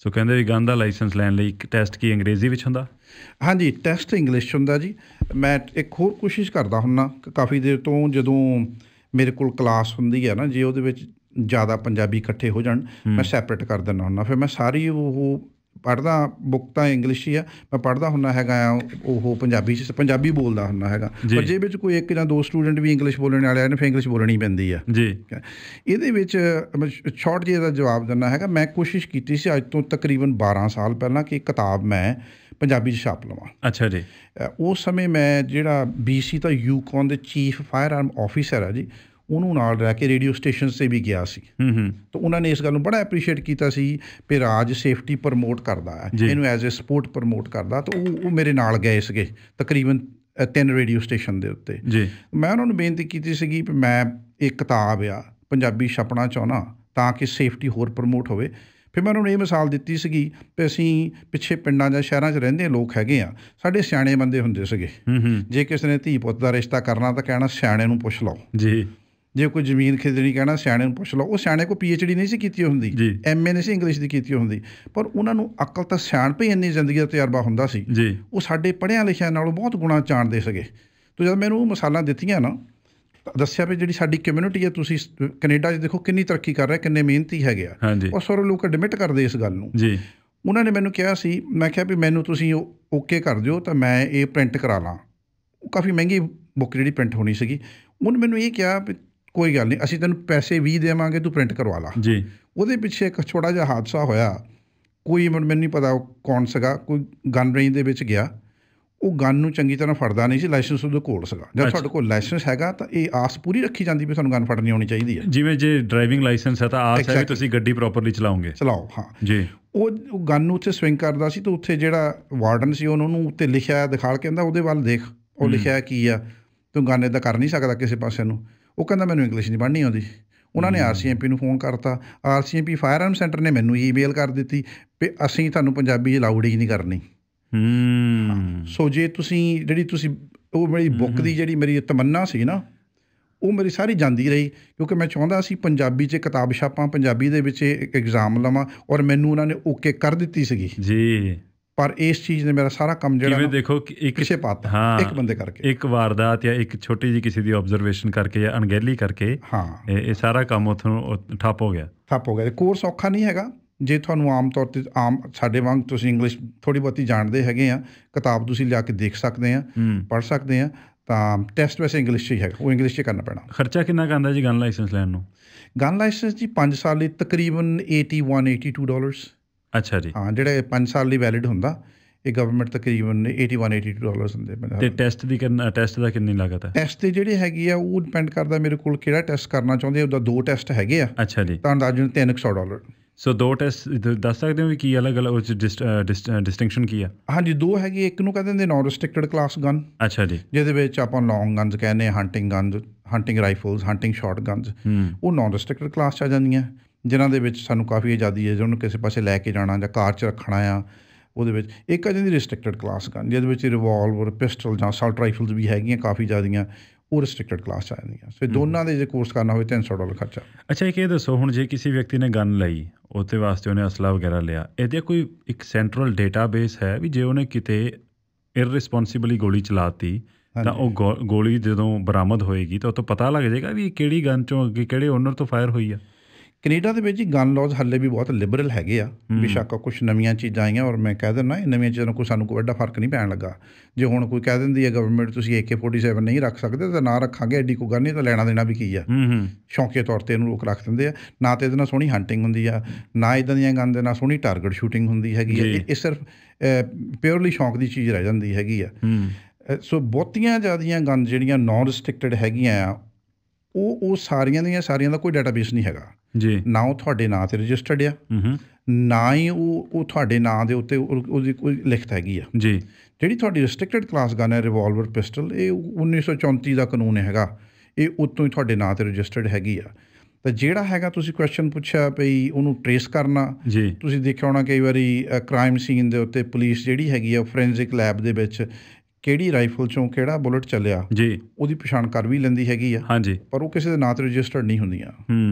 ਸੋ ਕਹਿੰਦੇ ਵੀ ਗਨ ਦਾ ਲਾਇਸੈਂਸ ਲੈਣ ਲਈ ਟੈਸਟ ਕੀ ਅੰਗਰੇਜ਼ੀ ਵਿੱਚ ਹੁੰਦਾ? ਹਾਂਜੀ, ਟੈਸਟ ਇੰਗਲਿਸ਼ ਹੁੰਦਾ ਜੀ। ਮੈਂ ਇੱਕ ਹੋਰ ਕੋਸ਼ਿਸ਼ ਕਰਦਾ ਹੁੰਦਾ ਕਾਫੀ ਦੇਰ ਤੋਂ, ਜਦੋਂ ਮੇਰੇ ਕੋਲ ਕਲਾਸ ਹੁੰਦੀ ਹੈ ਨਾ, ਜੇ ਉਹਦੇ ਵਿੱਚ ਜ਼ਿਆਦਾ ਪੰਜਾਬੀ ਇਕੱਠੇ ਹੋ ਜਾਣ, ਮੈਂ ਸੈਪਰੇਟ ਕਰ ਦਿੰਦਾ ਹੁੰਦਾ। ਫਿਰ ਮੈਂ ਸਾਰੀ ਉਹ ਪੜ੍ਹਦਾ, ਬੁੱਕ ਤਾਂ ਇੰਗਲਿਸ਼ ਹੀ ਆ, ਮੈਂ ਪੜ੍ਹਦਾ ਹੁੰਦਾ ਹੈਗਾ ਆ ਉਹ ਪੰਜਾਬੀ ਬੋਲਦਾ ਹੁੰਦਾ ਹੈਗਾ, ਪਰ ਜੇ ਵਿੱਚ ਕੋਈ 1 ਜਾਂ 2 ਸਟੂਡੈਂਟ ਵੀ ਇੰਗਲਿਸ਼ ਬੋਲਣ ਵਾਲੇ ਨੇ, ਫਿਰ ਇੰਗਲਿਸ਼ ਬੋਲਣੀ ਪੈਂਦੀ ਆ ਜੀ। ਇਹਦੇ ਵਿੱਚ ਸ਼ਾਰਟ ਜਿਹੇ ਦਾ ਜਵਾਬ ਦਿੰਦਾ ਹੈਗਾ। ਮੈਂ ਕੋਸ਼ਿਸ਼ ਕੀਤੀ ਸੀ ਅੱਜ ਤੋਂ ਤਕਰੀਬਨ 12 ਸਾਲ ਪਹਿਲਾਂ ਕਿ ਕਿਤਾਬ ਮੈਂ ਪੰਜਾਬੀ 'ਚ ਛਾਪ ਲਵਾਂ। ਅੱਛਾ ਜੀ। ਉਸ ਸਮੇਂ ਮੈਂ ਜਿਹੜਾ BC ਤਾਂ ਯੂਕੌਨ ਦੇ ਚੀਫ ਫਾਇਰ ਆਰਮ ਆਫਿਸਰ ਆ ਜੀ, ਉਹਨੂੰ ਨਾਲ ਰਹਿ ਕੇ ਰੇਡੀਓ ਸਟੇਸ਼ਨ 'ਤੇ ਵੀ ਗਿਆ ਸੀ। ਤਾਂ ਉਹਨਾਂ ਨੇ ਇਸ ਗੱਲ ਨੂੰ ਬੜਾ ਐਪਰੀਸ਼ੀਏਟ ਕੀਤਾ ਸੀ ਵੀ ਰਾਜ ਸੇਫਟੀ ਪ੍ਰਮੋਟ ਕਰਦਾ ਹੈ, ਇਹਨੂੰ ਐਜ਼ ਏ ਸਪੋਰਟ ਪ੍ਰਮੋਟ ਕਰਦਾ। ਤਾਂ ਉਹ ਮੇਰੇ ਨਾਲ ਗਏ ਸੀਗੇ ਤਕਰੀਬਨ 3 ਰੇਡੀਓ ਸਟੇਸ਼ਨ ਦੇ ਉੱਤੇ। ਮੈਂ ਉਹਨਾਂ ਨੂੰ ਬੇਨਤੀ ਕੀਤੀ ਸੀਗੀ ਵੀ ਮੈਂ ਇੱਕ ਕਿਤਾਬ ਆ ਪੰਜਾਬੀ ਛਪਣਾ ਚਾਹੁੰਦਾ ਤਾਂ ਕਿ ਸੇਫਟੀ ਹੋਰ ਪ੍ਰਮੋਟ ਹੋਵੇ। ਫਿਰ ਮੈਂ ਉਹਨਾਂ ਨੂੰ ਇਹ ਮਿਸਾਲ ਦਿੱਤੀ ਸੀਗੀ ਵੀ ਅਸੀਂ ਪਿੱਛੇ ਪਿੰਡਾਂ ਜਾਂ ਸ਼ਹਿਰਾਂ 'ਚ ਰਹਿੰਦੇ ਲੋਕ ਹੈਗੇ ਆ, ਸਾਡੇ ਸਿਆਣੇ ਬੰਦੇ ਹੁੰਦੇ ਸੀਗੇ, ਜੇ ਕਿਸੇ ਨੇ ਧੀ ਪੁੱਤ ਦਾ ਰਿਸ਼ਤਾ ਕਰਨਾ ਤਾਂ ਕਹਿਣਾ ਸਿਆਣੇ ਨੂੰ ਪੁੱਛ ਲਓ ਜੀ। ਜੇ ਕੋਈ ਜ਼ਮੀਨ ਖਰੀਦਣੀ ਕਹਿਣਾ ਸਿਆਣੇ ਨੂੰ ਪੁੱਛ ਲਓ। ਉਹ ਸਿਆਣੇ ਕੋਲ PhD ਨਹੀਂ ਸੀ ਕੀਤੀ ਹੁੰਦੀ, MA ਨਹੀਂ ਸੀ ਇੰਗਲਿਸ਼ ਦੀ ਕੀਤੀ ਹੁੰਦੀ, ਪਰ ਉਹਨਾਂ ਨੂੰ ਅਕਲ ਤਾਂ ਸਿਆਣਪ ਹੀ ਇੰਨੀ ਜ਼ਿੰਦਗੀ ਦਾ ਤਜਰਬਾ ਹੁੰਦਾ ਸੀ, ਉਹ ਸਾਡੇ ਪੜ੍ਹਿਆਂ ਲਿਖਿਆਂ ਨਾਲੋਂ ਬਹੁਤ ਗੁਣਾ ਜਾਣਦੇ ਸੀਗੇ। ਤਾਂ ਜਦ ਮੈਨੂੰ ਉਹ ਮਿਸਾਲਾਂ ਦਿੱਤੀਆਂ ਨਾ, ਦੱਸਿਆ ਵੀ ਜਿਹੜੀ ਸਾਡੀ ਕਮਿਊਨਿਟੀ ਹੈ, ਤੁਸੀਂ ਕੈਨੇਡਾ 'ਚ ਦੇਖੋ ਕਿੰਨੀ ਤਰੱਕੀ ਕਰ ਰਿਹਾ, ਕਿੰਨੇ ਮਿਹਨਤੀ ਹੈਗੇ ਆ, ਔਰ ਸਾਰੇ ਲੋਕ ਐਡਮਿਟ ਕਰਦੇ ਇਸ ਗੱਲ ਨੂੰ। ਉਹਨਾਂ ਨੇ ਮੈਨੂੰ ਕਿਹਾ ਸੀ, ਮੈਂ ਕਿਹਾ ਵੀ ਮੈਨੂੰ ਤੁਸੀਂ ਓਕੇ ਕਰ ਦਿਓ ਤਾਂ ਮੈਂ ਇਹ ਪ੍ਰਿੰਟ ਕਰਾ ਲਾਂ। ਉਹ ਕਾਫੀ ਮਹਿੰਗੀ ਬੁੱਕ ਜਿਹੜੀ ਪ੍ਰਿੰਟ ਹੋਣੀ ਸੀਗੀ। ਉਹਨੇ ਮੈਨੂੰ ਇਹ ਕਿਹਾ ਵੀ ਕੋਈ ਗੱਲ ਨਹੀਂ, ਅਸੀਂ ਤੈਨੂੰ ਪੈਸੇ ਵੀ ਦੇਵਾਂਗੇ, ਤੂੰ ਪ੍ਰਿੰਟ ਕਰਵਾ ਲਾ ਜੀ। ਉਹਦੇ ਪਿੱਛੇ ਇੱਕ ਛੋਟਾ ਜਿਹਾ ਹਾਦਸਾ ਹੋਇਆ, ਕੋਈ ਮੈਨੂੰ ਨਹੀਂ ਪਤਾ ਉਹ ਕੌਣ ਸੀਗਾ, ਕੋਈ ਗਨ ਰੇਂਜ ਦੇ ਵਿੱਚ ਗਿਆ, ਉਹ ਗਨ ਨੂੰ ਚੰਗੀ ਤਰ੍ਹਾਂ ਫੜਦਾ ਨਹੀਂ ਸੀ, ਲਾਇਸੈਂਸ ਉਹਦੇ ਕੋਲ ਸੀਗਾ। ਜਦ ਤੁਹਾਡੇ ਕੋਲ ਲਾਇਸੈਂਸ ਹੈਗਾ ਤਾਂ ਇਹ ਆਸ ਪੂਰੀ ਰੱਖੀ ਜਾਂਦੀ ਵੀ ਤੁਹਾਨੂੰ ਗਨ ਫੜਨੀ ਆਉਣੀ ਚਾਹੀਦੀ ਹੈ। ਜਿਵੇਂ ਜੇ ਡਰਾਈਵਿੰਗ ਲਾਇਸੈਂਸ ਹੈ ਤਾਂ ਆਸ ਹੈ ਵੀ ਤੁਸੀਂ ਗੱਡੀ ਪ੍ਰੋਪਰਲੀ ਚਲਾਓ। ਹਾਂ ਜੀ। ਉਹ ਗਨ ਨੂੰ ਉੱਥੇ ਸਵਿੰਗ ਕਰਦਾ ਸੀ, ਤਾਂ ਉੱਥੇ ਜਿਹੜਾ ਵਾਰਡਨ ਸੀ ਉਹਨੂੰ ਉੱਤੇ ਲਿਖਿਆ ਦਿਖਾਲ ਕੇ ਕਹਿੰਦਾ ਉਹਦੇ ਵੱਲ ਦੇਖ, ਉਹ ਲਿਖਿਆ ਕੀ ਆ, ਤੂੰ ਗਨ ਇੱਦਾਂ ਕਰ ਨਹੀਂ ਸਕਦਾ ਕਿਸੇ ਪਾਸੇ ਨੂੰ। ਉਹ ਕਹਿੰਦਾ ਮੈਨੂੰ ਇੰਗਲਿਸ਼ ਨਹੀਂ ਪੜ੍ਹਨੀ ਆਉਂਦੀ। ਉਹਨਾਂ ਨੇ RCMP ਨੂੰ ਫੋਨ ਕਰਤਾ, RCMP ਫਾਇਰ ਆਰਮ ਸੈਂਟਰ ਨੇ ਮੈਨੂੰ ਈਮੇਲ ਕਰ ਦਿੱਤੀ ਵੀ ਅਸੀਂ ਤੁਹਾਨੂੰ ਪੰਜਾਬੀ ਅਲਾਊਡ ਹੀ ਨਹੀਂ ਕਰਨੀ। ਸੋ ਜੇ ਤੁਸੀਂ ਉਹ ਮੇਰੀ ਬੁੱਕ ਦੀ ਜਿਹੜੀ ਮੇਰੀ ਤਮੰਨਾ ਸੀ ਨਾ, ਉਹ ਮੇਰੀ ਸਾਰੀ ਜਾਂਦੀ ਰਹੀ, ਕਿਉਂਕਿ ਮੈਂ ਚਾਹੁੰਦਾ ਸੀ ਪੰਜਾਬੀ 'ਚ ਕਿਤਾਬ ਛਾਪਾਂ, ਪੰਜਾਬੀ ਦੇ ਵਿੱਚ ਐਗਜ਼ਾਮ ਲਵਾਂ, ਔਰ ਮੈਨੂੰ ਉਹਨਾਂ ਨੇ ਓਕੇ ਕਰ ਦਿੱਤੀ ਸੀਗੀ ਜੀ। ਪਰ ਇਸ ਚੀਜ਼ ਨੇ ਮੇਰਾ ਸਾਰਾ ਕੰਮ ਜਿਹੜਾ ਦੇਖੋ ਪਿੱਛੇ ਪਾਤਾ, ਇੱਕ ਬੰਦੇ ਕਰਕੇ, ਇੱਕ ਵਾਰਦਾਤ ਜਾਂ ਇੱਕ ਛੋਟੀ ਜਿਹੀ ਕਿਸੇ ਦੀ ਆਬਜ਼ਰਵੇਸ਼ਨ ਕਰਕੇ ਜਾਂ ਅਣਗਹਿਲੀ ਕਰਕੇ ਇਹ ਸਾਰਾ ਕੰਮ ਉੱਥੋਂ ਠੱਪ ਹੋ ਗਿਆ। ਕੋਰਸ ਔਖਾ ਨਹੀਂ ਹੈਗਾ। ਜੇ ਤੁਹਾਨੂੰ ਆਮ ਤੌਰ 'ਤੇ ਸਾਡੇ ਵਾਂਗ ਤੁਸੀਂ ਇੰਗਲਿਸ਼ ਥੋੜ੍ਹੀ ਬਹੁਤੀ ਜਾਣਦੇ ਹੈਗੇ ਆ, ਕਿਤਾਬ ਤੁਸੀਂ ਲਿਆ ਕੇ ਦੇਖ ਸਕਦੇ ਆ, ਪੜ੍ਹ ਸਕਦੇ ਆ, ਤਾਂ ਟੈਸਟ ਵੈਸੇ ਇੰਗਲਿਸ਼ 'ਚ ਹੀ ਹੈਗਾ, ਉਹ ਇੰਗਲਿਸ਼ 'ਚ ਕਰਨਾ ਪੈਣਾ। ਖਰਚਾ ਕਿੰਨਾ ਕੁ ਆਉਂਦਾ ਜੀ ਗਨ ਲਾਇਸੈਂਸ ਲੈਣ ਨੂੰ? ਗਨ ਲਾਇਸੈਂਸ ਜੀ 5 ਸਾਲ ਲਈ ਤਕਰੀਬਨ $81-82। ਅੱਛਾ ਜੀ। ਹਾਂ, ਜਿਹੜਾ 5 ਸਾਲ ਲਈ ਵੈਲਿਡ ਹੁੰਦਾ, ਇਹ ਗਵਰਨਮੈਂਟ ਤਕਰੀਬਨ $81-82 ਹੁੰਦੇ। ਅਤੇ ਟੈਸਟ ਦਾ ਕਿੰਨੀ ਲਾਗਤ ਹੈ? ਟੈਸਟ ਦੇ ਜਿਹੜੇ ਹੈਗੇ ਆ ਉਹ ਡਿਪੈਂਡ ਕਰਦਾ ਮੇਰੇ ਕੋਲ ਕਿਹੜਾ ਟੈਸਟ ਕਰਨਾ ਚਾਹੁੰਦੇ, ਉਹਦਾ 2 ਟੈਸਟ ਹੈਗੇ ਆ। ਅੱਛਾ ਜੀ। ਤਾਂ ਅੰਦਾਜ਼ਨ $300। ਸੋ 2 ਟੈਸਟ ਦੱਸ ਸਕਦੇ ਹੋ ਵੀ ਕੀ ਅਲੱਗ ਉਹ 'ਚ ਡਿਸਟਿੰਕਸ਼ਨ ਕੀ ਆ? ਹਾਂਜੀ, 2 ਹੈਗੇ। ਇੱਕ ਨੂੰ ਕਹਿੰਦੇ ਨੇ ਨੋਨ ਰਿਸਟ੍ਰਿਕਟਡ ਕਲਾਸ ਗਨ। ਅੱਛਾ ਜੀ। ਜਿਹਦੇ ਵਿੱਚ ਆਪਾਂ ਲੌਂਗ ਗਨਜ਼ ਕਹਿੰਦੇ, hunting guns, hunting rifles, hunting short guns, ਉਹ ਨੋਨ ਰਿਸਟ੍ਰਿਕਟਡ ਕਲਾਸ 'ਚ ਆ ਜਾਂਦੀਆਂ, ਜਿਨ੍ਹਾਂ ਦੇ ਵਿੱਚ ਸਾਨੂੰ ਕਾਫੀ ਆਜ਼ਾਦੀ ਹੈ ਜੇ ਉਹਨੂੰ ਕਿਸੇ ਪਾਸੇ ਲੈ ਕੇ ਜਾਣਾ ਜਾਂ ਕਾਰ 'ਚ ਰੱਖਣਾ ਆ। ਉਹਦੇ ਵਿੱਚ ਇੱਕ ਆ ਜਾਂਦੀ ਰਿਸਟ੍ਰਿਕਟਡ ਕਲਾਸ ਗਨ, ਜਿਹਦੇ ਵਿੱਚ ਰਿਵਾਲਵਰ, ਪਿਸਟਲ ਜਾਂ ਅਸਾਲਟ ਰਾਈਫਲਸ ਵੀ ਹੈਗੀਆਂ ਕਾਫੀ ਜ਼ਿਆਦੀਆਂ, ਉਹ ਰਿਸਟ੍ਰਿਕਟਡ ਕਲਾਸ 'ਚ ਆ ਜਾਂਦੀਆਂ। ਸੋ ਦੋਨਾਂ ਦੇ ਜੇ ਕੋਰਸ ਕਰਨਾ ਹੋਵੇ $300 ਖਰਚਾ। ਅੱਛਾ, ਇੱਕ ਇਹ ਦੱਸੋ, ਹੁਣ ਜੇ ਕਿਸੇ ਵਿਅਕਤੀ ਨੇ ਗਨ ਲਈ, ਉਹਦੇ ਵਾਸਤੇ ਉਹਨੇ ਅਸਲਾ ਵਗੈਰਾ ਲਿਆ, ਇਹਦਾ ਕੋਈ ਇੱਕ ਸੈਂਟਰਲ ਡੇਟਾਬੇਸ ਹੈ ਵੀ ਜੇ ਉਹਨੇ ਕਿਤੇ ਇਰਰਿਸਪੋਂਸੀਬਲੀ ਗੋਲੀ ਚਲਾਤੀ ਤਾਂ ਉਹ ਗੋਲੀ ਜਦੋਂ ਬਰਾਮਦ ਹੋਏਗੀ ਤਾਂ ਉਹ ਤੋਂ ਪਤਾ ਲੱਗ ਜਾਏਗਾ ਵੀ ਕਿਹੜੀ ਗਨ 'ਚੋਂ ਅੱਗੇ ਕਿਹੜੇ ਓਨਰ ਤੋਂ ਫਾਇਰ ਹੋਈ ਆ? ਕੈਨੇਡਾ ਦੇ ਵਿੱਚ ਜੀ ਗਨ ਲਾਜ਼ ਹਾਲੇ ਵੀ ਬਹੁਤ ਲਿਬਰਲ ਹੈਗੇ ਆ। ਬੇਸ਼ੱਕ ਕੁਛ ਨਵੀਆਂ ਚੀਜ਼ਾਂ ਆਈਆਂ, ਔਰ ਮੈਂ ਕਹਿ ਦਿੰਦਾ ਇਹ ਨਵੀਆਂ ਚੀਜ਼ਾਂ ਨਾਲ ਸਾਨੂੰ ਕੋਈ ਵੱਡਾ ਫਰਕ ਨਹੀਂ ਪੈਣ ਲੱਗਾ। ਜੇ ਹੁਣ ਕੋਈ ਕਹਿ ਦਿੰਦੀ ਹੈ ਗਵਰਨਮੈਂਟ ਤੁਸੀਂ AK-47 ਨਹੀਂ ਰੱਖ ਸਕਦੇ ਤਾਂ ਨਾ ਰੱਖਾਂਗੇ, ਐਡੀ ਕੋਈ ਗੱਲ ਨਹੀਂ, ਤਾਂ ਲੈਣਾ ਦੇਣਾ ਵੀ ਕੀ ਆ। ਸ਼ੌਂਕੀਏ ਤੌਰ 'ਤੇ ਇਹਨੂੰ ਲੋਕ ਰੱਖ ਦਿੰਦੇ ਆ। ਨਾ ਤਾਂ ਇਹਦੇ ਨਾਲ ਸੋਹਣੀ ਹੰਟਿੰਗ ਹੁੰਦੀ ਆ, ਨਾ ਇੱਦਾਂ ਦੀਆਂ ਗਨ ਦੇ ਨਾਲ ਸੋਹਣੀ ਟਾਰਗੇਟ ਸ਼ੂਟਿੰਗ ਹੁੰਦੀ ਹੈਗੀ ਆ। ਇਹ ਸਿਰਫ ਪਿਓਰਲੀ ਸ਼ੌਂਕ ਦੀ ਚੀਜ਼ ਰਹਿ ਜਾਂਦੀ ਹੈਗੀ ਆ। ਸੋ ਬਹੁਤੀਆਂ ਜ਼ਿਆਦੀਆਂ ਗਨ ਜਿਹੜੀਆਂ ਨੋਨ ਰਿਸਟ੍ਰਿਕਟਡ ਹੈਗੀਆਂ ਆ, ਉਹ ਸਾਰੀਆਂ ਦੀਆਂ ਸਾਰੀਆਂ ਦਾ ਕੋਈ ਡਾਟਾਬੇਸ ਨਹੀਂ ਹੈਗਾ ਜੀ। ਨਾ ਉਹ ਤੁਹਾਡੇ ਨਾਂ 'ਤੇ ਰਜਿਸਟਰਡ ਆ, ਨਾ ਹੀ ਉਹ ਤੁਹਾਡੇ ਨਾਂ ਦੇ ਉੱਤੇ ਉਹਦੀ ਕੋਈ ਲਿਖਤ ਹੈਗੀ ਆ ਜੀ। ਜਿਹੜੀ ਤੁਹਾਡੀ ਰਿਸਟ੍ਰਿਕਟਡ ਕਲਾਸ ਗਨ ਹੈ, ਰਿਵਾਲਵਰ, ਪਿਸਟਲ, ਇਹ 1934 ਦਾ ਕਾਨੂੰਨ ਹੈਗਾ, ਇਹ ਉਤੋਂ ਹੀ ਤੁਹਾਡੇ ਨਾਂ 'ਤੇ ਰਜਿਸਟਰਡ ਹੈਗੀ ਆ। ਤਾਂ ਜਿਹੜਾ ਹੈਗਾ ਤੁਸੀਂ ਕੁਐਸਚਨ ਪੁੱਛਿਆ ਪਈ ਉਹਨੂੰ ਟਰੇਸ ਕਰਨਾ ਜੀ, ਤੁਸੀਂ ਦੇਖਿਆ ਹੋਣਾ ਕਈ ਵਾਰੀ ਕ੍ਰਾਈਮ ਸੀਨ ਦੇ ਉੱਤੇ ਪੁਲਿਸ ਜਿਹੜੀ ਹੈਗੀ ਆ ਫੋਰੈਂਸਿਕ ਲੈਬ ਦੇ ਵਿੱਚ ਕਿਹੜੀ ਰਾਈਫਲ 'ਚੋਂ ਕਿਹੜਾ ਬੁਲਟ ਚੱਲਿਆ ਜੀ, ਉਹਦੀ ਪਛਾਣ ਕਰ ਵੀ ਲੈਂਦੀ ਹੈਗੀ ਆ। ਹਾਂਜੀ, ਪਰ ਉਹ ਕਿਸੇ ਦੇ ਨਾਂ 'ਤੇ ਰਜਿਸਟਰਡ ਨਹੀਂ ਹੁੰਦੀਆਂ।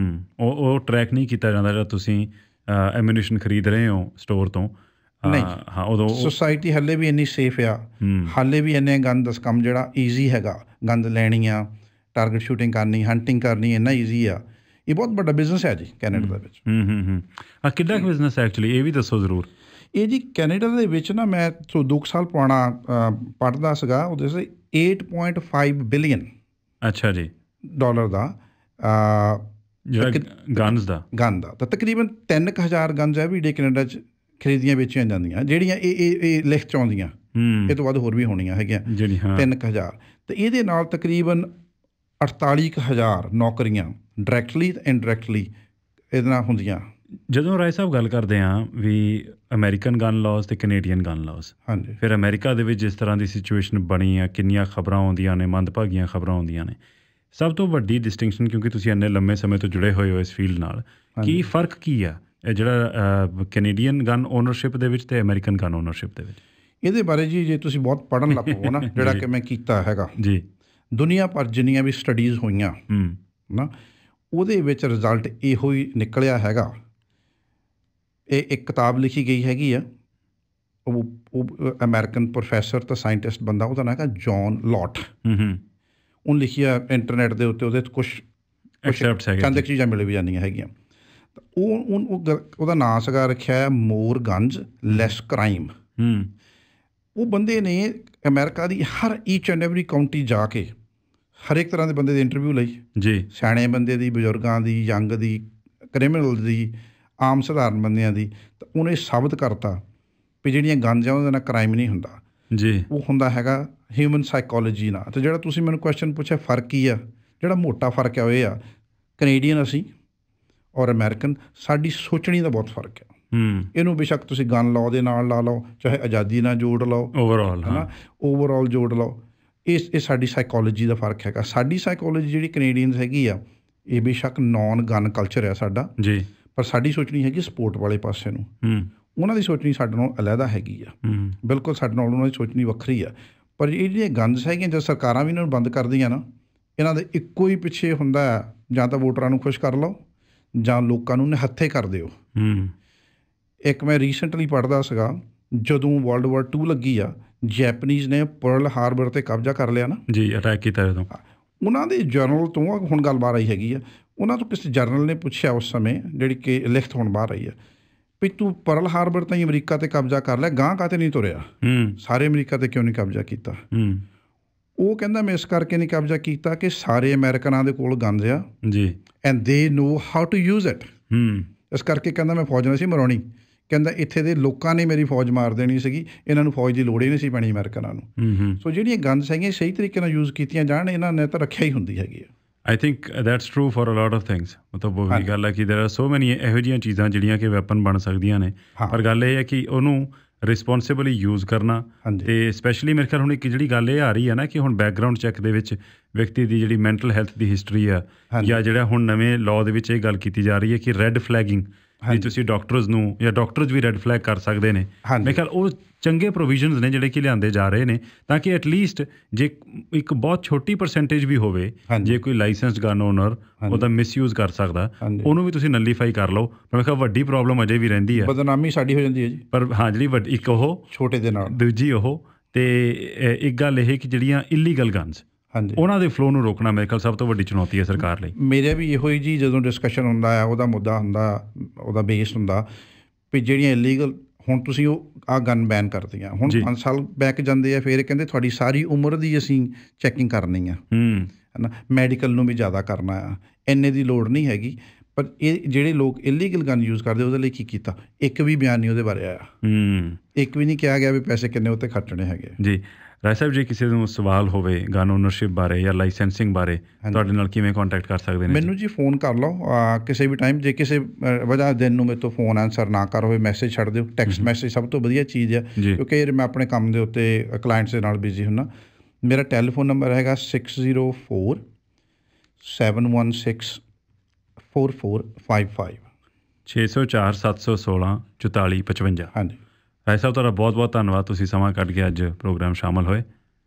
ਉਹ ਟਰੈਕ ਨਹੀਂ ਕੀਤਾ ਜਾਂਦਾ ਜਿਹੜਾ ਤੁਸੀਂ ਐਮੂਨੀਸ਼ਨ ਖਰੀਦ ਰਹੇ ਹੋ ਸਟੋਰ ਤੋਂ। ਨਹੀਂ, ਹਾਂ, ਉਦੋਂ ਸੋਸਾਇਟੀ ਹਾਲੇ ਵੀ ਇੰਨੀ ਸੇਫ ਆ, ਹਾਲੇ ਵੀ ਇੰਨੇ ਗਨ ਦਾ ਕੰਮ ਜਿਹੜਾ ਈਜ਼ੀ ਹੈਗਾ, ਗੰਦ ਲੈਣੀ ਆ, ਟਾਰਗੇਟ ਸ਼ੂਟਿੰਗ ਕਰਨੀ, ਹੰਟਿੰਗ ਕਰਨੀ, ਇੰਨਾ ਈਜ਼ੀ ਆ। ਇਹ ਬਹੁਤ ਵੱਡਾ ਬਿਜ਼ਨਸ ਹੈ ਜੀ ਕੈਨੇਡਾ ਦੇ ਵਿੱਚ। ਕਿੱਡਾ ਕੁ ਬਿਜ਼ਨਸ ਹੈ ਐਕਚੁਅਲੀ, ਇਹ ਵੀ ਦੱਸੋ ਜ਼ਰੂਰ। ਇਹ ਜੀ ਕੈਨੇਡਾ ਦੇ ਵਿੱਚ ਨਾ, ਮੈਂ 2 ਸਾਲ ਪੁਰਾਣਾ ਪੜ੍ਹਦਾ ਸੀਗਾ, ਉਹਦੇ 'ਚ $8.5 ਬਿਲੀਅਨ ਅੱਛਾ ਜੀ ਡਾਲਰ ਦਾ ਗਨ ਦਾ ਤਾਂ ਤਕਰੀਬਨ 3000 ਗਨਜ਼ ਐਵਰੀ ਡੇ ਕੈਨੇਡਾ 'ਚ ਖਰੀਦੀਆਂ ਵੇਚੀਆਂ ਜਾਂਦੀਆਂ, ਜਿਹੜੀਆਂ ਇਹ ਲਿਖਤ 'ਚ ਆਉਂਦੀਆਂ। ਇਹ ਤੋਂ ਵੱਧ ਹੋਰ ਵੀ ਹੋਣੀਆਂ ਹੈਗੀਆਂ 3000। ਅਤੇ ਇਹਦੇ ਨਾਲ ਤਕਰੀਬਨ 48,000 ਨੌਕਰੀਆਂ ਡਾਇਰੈਕਟਲੀ ਅਤੇ ਇਨਡਾਇਰੈਕਟਲੀ ਇਹਦੇ ਨਾਲ ਹੁੰਦੀਆਂ। ਜਦੋਂ ਰਾਏ ਸਾਹਿਬ ਗੱਲ ਕਰਦੇ ਹਾਂ ਵੀ ਅਮੈਰੀਕਨ ਗਨ ਲਾਜ਼ ਅਤੇ ਕੈਨੇਡੀਅਨ ਗਨ ਲਾਜ਼, ਹਾਂਜੀ, ਫਿਰ ਅਮੈਰੀਕਾ ਦੇ ਵਿੱਚ ਜਿਸ ਤਰ੍ਹਾਂ ਦੀ ਸਿਚੁਏਸ਼ਨ ਬਣੀ ਆ, ਕਿੰਨੀਆਂ ਖਬਰਾਂ ਆਉਂਦੀਆਂ ਨੇ, ਮੰਦਭਾਗੀਆਂ ਖਬਰਾਂ ਆਉਂਦੀਆਂ ਨੇ, ਸਭ ਤੋਂ ਵੱਡੀ ਡਿਸਟਿੰਕਸ਼ਨ, ਕਿਉਂਕਿ ਤੁਸੀਂ ਇੰਨੇ ਲੰਮੇ ਸਮੇਂ ਤੋਂ ਜੁੜੇ ਹੋਏ ਹੋ ਇਸ ਫੀਲਡ ਨਾਲ, ਕੀ ਫ਼ਰਕ ਕੀ ਆ ਇਹ ਜਿਹੜਾ ਕੈਨੇਡੀਅਨ ਗਨ ਓਨਰਸ਼ਿਪ ਦੇ ਵਿੱਚ ਅਤੇ ਅਮੈਰੀਕਨ ਗਨ ਓਨਰਸ਼ਿਪ ਦੇ ਵਿੱਚ? ਇਹਦੇ ਬਾਰੇ ਜੀ ਜੇ ਤੁਸੀਂ ਬਹੁਤ ਪੜ੍ਹਨ ਲੱਗ ਪਵੋ ਨਾ, ਜਿਹੜਾ ਕਿ ਮੈਂ ਕੀਤਾ ਹੈਗਾ ਜੀ, ਦੁਨੀਆ ਭਰ ਜਿੰਨੀਆਂ ਵੀ ਸਟੱਡੀਜ਼ ਹੋਈਆਂ ਨਾ, ਉਹਦੇ ਵਿੱਚ ਰਿਜ਼ਲਟ ਇਹੋ ਹੀ ਨਿਕਲਿਆ ਹੈਗਾ। ਇਹ ਇੱਕ ਕਿਤਾਬ ਲਿਖੀ ਗਈ ਹੈਗੀ ਆ, ਉਹ ਅਮਰੀਕਨ ਪ੍ਰੋਫੈਸਰ ਅਤੇ ਸਾਇੰਟਿਸਟ ਬੰਦਾ, ਉਹਦਾ ਨਾਂ ਹੈਗਾ ਜੌਨ ਲੌਟ। ਉਹਨੇ ਲਿਖੀ ਆ ਇੰਟਰਨੈਟ ਦੇ ਉੱਤੇ, ਉਹਦੇ 'ਚ ਕੁਛ ਚੰਦ ਚੀਜ਼ਾਂ ਮਿਲ ਵੀ ਜਾਂਦੀਆਂ ਹੈਗੀਆਂ। ਤਾਂ ਉਹਦਾ ਨਾਂ ਸੀਗਾ ਰੱਖਿਆ ਮੋਰ ਗਨਜ਼ ਲੈਸ ਕ੍ਰਾਈਮ। ਉਹ ਬੰਦੇ ਨੇ America the Har each and every county ਜਾ ਕੇ ਹਰੇਕ ਤਰ੍ਹਾਂ ਦੇ ਬੰਦੇ ਦੀ ਇੰਟਰਵਿਊ ਲਈ ਜੀ, ਸਿਆਣੇ ਬੰਦੇ ਦੀ, ਬਜ਼ੁਰਗਾਂ ਦੀ, ਯੰਗ ਦੀ, ਕ੍ਰਿਮੀਨਲ ਦੀ, ਆਮ ਸਧਾਰਨ ਬੰਦਿਆਂ ਦੀ। ਤਾਂ ਉਹਨੇ ਸਾਬਤ ਕਰਤਾ ਵੀ ਜਿਹੜੀਆਂ ਗਨਜ਼ ਆ ਉਹਦੇ ਨਾਲ ਕ੍ਰਾਈਮ ਨਹੀਂ ਹੁੰਦਾ ਜੀ, ਉਹ ਹੁੰਦਾ ਹੈਗਾ ਹਿਊਮਨ ਸਾਈਕੋਲੋਜੀ ਨਾਲ। ਅਤੇ ਜਿਹੜਾ ਤੁਸੀਂ ਮੈਨੂੰ ਕੁਐਸਚਨ ਪੁੱਛਿਆ ਫਰਕ ਕੀ ਆ, ਜਿਹੜਾ ਮੋਟਾ ਫਰਕ ਆ ਉਹ ਇਹ ਆ, ਕੈਨੇਡੀਅਨ ਅਸੀਂ ਔਰ ਅਮੈਰੀਕਨ, ਸਾਡੀ ਸੋਚਣੀ ਦਾ ਬਹੁਤ ਫਰਕ ਆ। ਇਹਨੂੰ ਬੇਸ਼ੱਕ ਤੁਸੀਂ ਗਨ ਲਾਅ ਦੇ ਨਾਲ ਲਾ ਲਓ, ਚਾਹੇ ਆਜ਼ਾਦੀ ਨਾਲ ਜੋੜ ਲਓ, ਓਵਰਆਲ ਜੋੜ ਲਓ। ਇਹ ਸਾਡੀ ਸਾਈਕੋਲੋਜੀ ਦਾ ਫਰਕ ਹੈਗਾ। ਸਾਡੀ ਸਾਈਕੋਲੋਜੀ ਜਿਹੜੀ ਕੈਨੇਡੀਅਨਸ ਹੈਗੀ ਆ, ਇਹ ਬੇਸ਼ੱਕ ਨੌਨ ਗਨ ਕਲਚਰ ਹੈ ਸਾਡਾ ਜੀ, ਪਰ ਸਾਡੀ ਸੋਚਣੀ ਹੈਗੀ ਸਪੋਰਟ ਵਾਲੇ ਪਾਸੇ ਨੂੰ। ਉਹਨਾਂ ਦੀ ਸੋਚਣੀ ਸਾਡੇ ਨਾਲੋਂ ਅਲੱਗਾ ਹੈਗੀ ਆ, ਬਿਲਕੁਲ ਸਾਡੇ ਨਾਲ ਉਹਨਾਂ ਦੀ ਸੋਚਣੀ ਵੱਖਰੀ ਆ। ਪਰ ਇਹ ਜਿਹੜੀਆਂ ਗਨਜ਼ ਹੈਗੀਆਂ, ਜਦ ਸਰਕਾਰਾਂ ਵੀ ਇਹਨਾਂ ਨੂੰ ਬੰਦ ਕਰਦੀਆਂ ਨਾ, ਇਹਨਾਂ ਦੇ ਇੱਕੋ ਹੀ ਪਿੱਛੇ ਹੁੰਦਾ, ਜਾਂ ਤਾਂ ਵੋਟਰਾਂ ਨੂੰ ਖੁਸ਼ ਕਰ ਲਓ ਜਾਂ ਲੋਕਾਂ ਨੂੰ ਨਿਹੱਥੇ ਕਰ ਦਿਓ। ਇੱਕ ਮੈਂ ਰੀਸੈਂਟਲੀ ਪੜ੍ਹਦਾ ਸੀਗਾ, ਜਦੋਂ World War II ਲੱਗੀ ਆ, ਜੈਪਨੀਜ਼ ਨੇ ਪਰਲ ਹਾਰਬਰ 'ਤੇ ਕਬਜ਼ਾ ਕਰ ਲਿਆ ਨਾ ਜੀ, ਅਟੈਕ ਕੀਤਾ ਜਦੋਂ, ਉਹਨਾਂ ਦੇ ਜਰਨਲ ਤੋਂ ਹੁਣ ਗੱਲ ਬਾਹਰ ਆਈ ਹੈਗੀ ਆ, ਉਹਨਾਂ ਤੋਂ ਕਿਸੇ ਜਰਨਲ ਨੇ ਪੁੱਛਿਆ ਉਸ ਸਮੇਂ, ਜਿਹੜੀ ਕਿ ਲਿਖਤ ਹੁਣ ਬਾਹਰ ਆਈ ਆ, ਵੀ ਤੂੰ ਪਰਲ ਹਾਰਬਰ ਤਾਂ ਹੀ ਅਮਰੀਕਾ 'ਤੇ ਕਬਜ਼ਾ ਕਰ ਲਿਆ, ਗਾਂਹ ਕਾਹਤੇ ਨਹੀਂ ਤੁਰਿਆ, ਸਾਰੇ ਅਮਰੀਕਾ 'ਤੇ ਕਿਉਂ ਨਹੀਂ ਕਬਜ਼ਾ ਕੀਤਾ? ਉਹ ਕਹਿੰਦਾ ਮੈਂ ਇਸ ਕਰਕੇ ਨਹੀਂ ਕਬਜ਼ਾ ਕੀਤਾ ਕਿ ਸਾਰੇ ਅਮਰੀਕਨਾਂ ਦੇ ਕੋਲ ਗਨਜ਼ ਆ ਜੀ and they know how to use it. ਇਸ ਕਰਕੇ ਕਹਿੰਦਾ ਮੈਂ ਫੌਜ ਨਹੀਂ ਸੀ ਮਰਾਉਣੀ। ਕਹਿੰਦਾ ਇੱਥੇ ਦੇ ਲੋਕਾਂ ਨੇ ਮੇਰੀ ਫੌਜ ਮਾਰ ਦੇਣੀ ਸੀਗੀ, ਇਹਨਾਂ ਨੂੰ ਫੌਜ ਦੀ ਲੋੜ ਹੀ ਨਹੀਂ ਸੀ ਪੈਣੀ ਅਮਰੀਕਨਾਂ ਨੂੰ। ਸੋ ਜਿਹੜੀਆਂ ਗਨਜ਼ ਹੈਗੀਆਂ ਸਹੀ ਤਰੀਕੇ ਨਾਲ ਯੂਜ਼ ਕੀਤੀਆਂ ਜਾਣ, ਇਹਨਾਂ ਨੇ ਤਾਂ ਰੱਖਿਆ ਹੀ ਹੁੰਦੀ ਹੈਗੀ ਆ। I think that's true for a lot of things. ਮਤਲਬ ਉਹ ਵੀ ਗੱਲ ਹੈ ਕਿ ਦੇਰ ਆਰ ਸੋ ਮੈਨੀ ਇਹੋ ਜਿਹੀਆਂ ਚੀਜ਼ਾਂ ਜਿਹੜੀਆਂ ਕਿ ਵੈਪਨ ਬਣ ਸਕਦੀਆਂ ਨੇ, ਪਰ ਗੱਲ ਇਹ ਹੈ ਕਿ ਉਹਨੂੰ ਰਿਸਪੋਂਸਿਬਲੀ ਯੂਜ਼ ਕਰਨਾ। ਅਤੇ ਸਪੈਸ਼ਲੀ ਮੇਰੇ ਖਿਆਲ ਹੁਣ ਇੱਕ ਜਿਹੜੀ ਗੱਲ ਇਹ ਆ ਰਹੀ ਹੈ ਨਾ ਕਿ ਹੁਣ ਬੈਕਗਰਾਊਂਡ ਚੈੱਕ ਦੇ ਵਿੱਚ ਵਿਅਕਤੀ ਦੀ ਜਿਹੜੀ ਮੈਂਟਲ ਹੈਲਥ ਦੀ ਹਿਸਟਰੀ ਆ, ਜਾਂ ਜਿਹੜਾ ਹੁਣ ਨਵੇਂ ਲਾਅ ਦੇ ਵਿੱਚ ਇਹ ਗੱਲ ਕੀਤੀ ਜਾ ਰਹੀ ਹੈ ਕਿ ਰੈੱਡ ਫਲੈਗਿੰਗ ਵੀ ਤੁਸੀਂ ਡਾਕਟਰਸ ਨੂੰ, ਜਾਂ ਡਾਕਟਰਸ ਵੀ ਰੈੱਡ ਫਲੈਗ ਕਰ ਸਕਦੇ ਨੇ। ਮੇਰੇ ਖਿਆਲ ਉਹ ਚੰਗੇ ਪ੍ਰੋਵੀਜ਼ਨਸ ਨੇ ਜਿਹੜੇ ਕਿ ਲਿਆਂਦੇ ਜਾ ਰਹੇ ਨੇ, ਤਾਂ ਕਿ ਐਟਲੀਸਟ ਜੇ ਇੱਕ ਬਹੁਤ ਛੋਟੀ ਪਰਸੈਂਟੇਜ ਵੀ ਹੋਵੇ, ਜੇ ਕੋਈ ਲਾਇਸੈਂਸਡ ਗਨ ਓਨਰ ਉਹਦਾ ਮਿਸਯੂਜ਼ ਕਰ ਸਕਦਾ, ਉਹਨੂੰ ਵੀ ਤੁਸੀਂ ਨੱਲੀਫਾਈ ਕਰ ਲਓ। ਪਰ ਮੈਂ ਕਿਹਾ ਵੱਡੀ ਪ੍ਰੋਬਲਮ ਅਜੇ ਵੀ ਰਹਿੰਦੀ ਹੈ, ਬਦਨਾਮੀ ਸਾਡੀ ਹੋ ਜਾਂਦੀ ਹੈ ਜੀ। ਪਰ ਹਾਂ ਜਿਹੜੀ ਇੱਕ ਉਹ ਛੋਟੇ ਦੇ ਨਾਲ, ਦੂਜੀ ਉਹ, ਅਤੇ ਇੱਕ ਗੱਲ ਇਹ ਕਿ ਜਿਹੜੀਆਂ ਇਲੀਗਲ ਗਨਸ, ਉਹਨਾਂ ਦੇ ਫਲੋ ਨੂੰ ਰੋਕਣਾ ਮੇਰੇ ਖਿਆਲ ਸਭ ਤੋਂ ਵੱਡੀ ਚੁਣੌਤੀ ਹੈ ਸਰਕਾਰ ਲਈ। ਮੇਰੇ ਵੀ ਇਹੋ ਹੀ ਜੀ, ਜਦੋਂ ਡਿਸਕਸ਼ਨ ਹੁੰਦਾ ਆ, ਉਹਦਾ ਮੁੱਦਾ ਹੁੰਦਾ, ਉਹਦਾ ਬੇਸ ਹੁੰਦਾ ਵੀ ਜਿਹੜੀਆਂ ਇਲੀਗਲ, ਹੁਣ ਤੁਸੀਂ ਉਹ ਆਹ ਗਨ ਬੈਨ ਕਰਦੀਆਂ, ਹੁਣ 5 ਸਾਲ ਬੈਕ ਜਾਂਦੇ ਆ, ਫਿਰ ਕਹਿੰਦੇ ਤੁਹਾਡੀ ਸਾਰੀ ਉਮਰ ਦੀ ਅਸੀਂ ਚੈਕਿੰਗ ਕਰਨੀ ਆ, ਹੈ ਨਾ, ਮੈਡੀਕਲ ਨੂੰ ਵੀ ਜ਼ਿਆਦਾ ਕਰਨਾ ਆ, ਇੰਨੇ ਦੀ ਲੋੜ ਨਹੀਂ ਹੈਗੀ। ਪਰ ਇਹ ਜਿਹੜੇ ਲੋਕ ਇਲੀਗਲ ਗਨ ਯੂਜ਼ ਕਰਦੇ, ਉਹਦੇ ਲਈ ਕੀ ਕੀਤਾ? ਇੱਕ ਵੀ ਬਿਆਨ ਨਹੀਂ ਉਹਦੇ ਬਾਰੇ ਆਇਆ, ਇੱਕ ਵੀ ਨਹੀਂ ਕਿਹਾ ਗਿਆ ਵੀ ਪੈਸੇ ਕਿੰਨੇ ਉੱਤੇ ਖਰਚਣੇ ਹੈਗੇ। ਜੀ ਰਾਏ ਸਾਹਿਬ, ਜੇ ਕਿਸੇ ਨੂੰ ਸਵਾਲ ਹੋਵੇ ਗਨ ਓਨਰਸ਼ਿਪ ਬਾਰੇ ਜਾਂ ਲਾਇਸੈਂਸਿੰਗ ਬਾਰੇ, ਤੁਹਾਡੇ ਨਾਲ ਕਿਵੇਂ ਕੰਟੈਕਟ ਕਰ ਸਕਦੇ ਨੇ? ਮੈਨੂੰ ਜੀ ਫੋਨ ਕਰ ਲਓ ਕਿਸੇ ਵੀ ਟਾਈਮ। ਜੇ ਕਿਸੇ ਵਜ੍ਹਾ ਦਿਨ ਨੂੰ ਮੇਰੇ ਤੋਂ ਫੋਨ ਆਨਸਰ ਨਾ ਕਰ ਹੋਵੇ, ਮੈਸੇਜ ਛੱਡ ਦਿਓ। ਟੈਕਸਟ ਮੈਸੇਜ ਸਭ ਤੋਂ ਵਧੀਆ ਚੀਜ਼ ਹੈ, ਕਿਉਂਕਿ ਮੈਂ ਆਪਣੇ ਕੰਮ ਦੇ ਉੱਤੇ ਕਲਾਇੰਟਸ ਦੇ ਨਾਲ ਬਿਜ਼ੀ ਹੁੰਦਾ। ਮੇਰਾ ਟੈਲੀਫੋਨ ਨੰਬਰ ਹੈਗਾ 6047164455 604-716-4455। ਹਾਂਜੀ ਰਾਏ ਸਾਹਿਬ, ਤੁਹਾਡਾ ਬਹੁਤ ਬਹੁਤ ਧੰਨਵਾਦ, ਤੁਸੀਂ ਸਮਾਂ ਕੱਢ ਕੇ ਅੱਜ ਪ੍ਰੋਗਰਾਮ ਸ਼ਾਮਲ ਹੋਏ।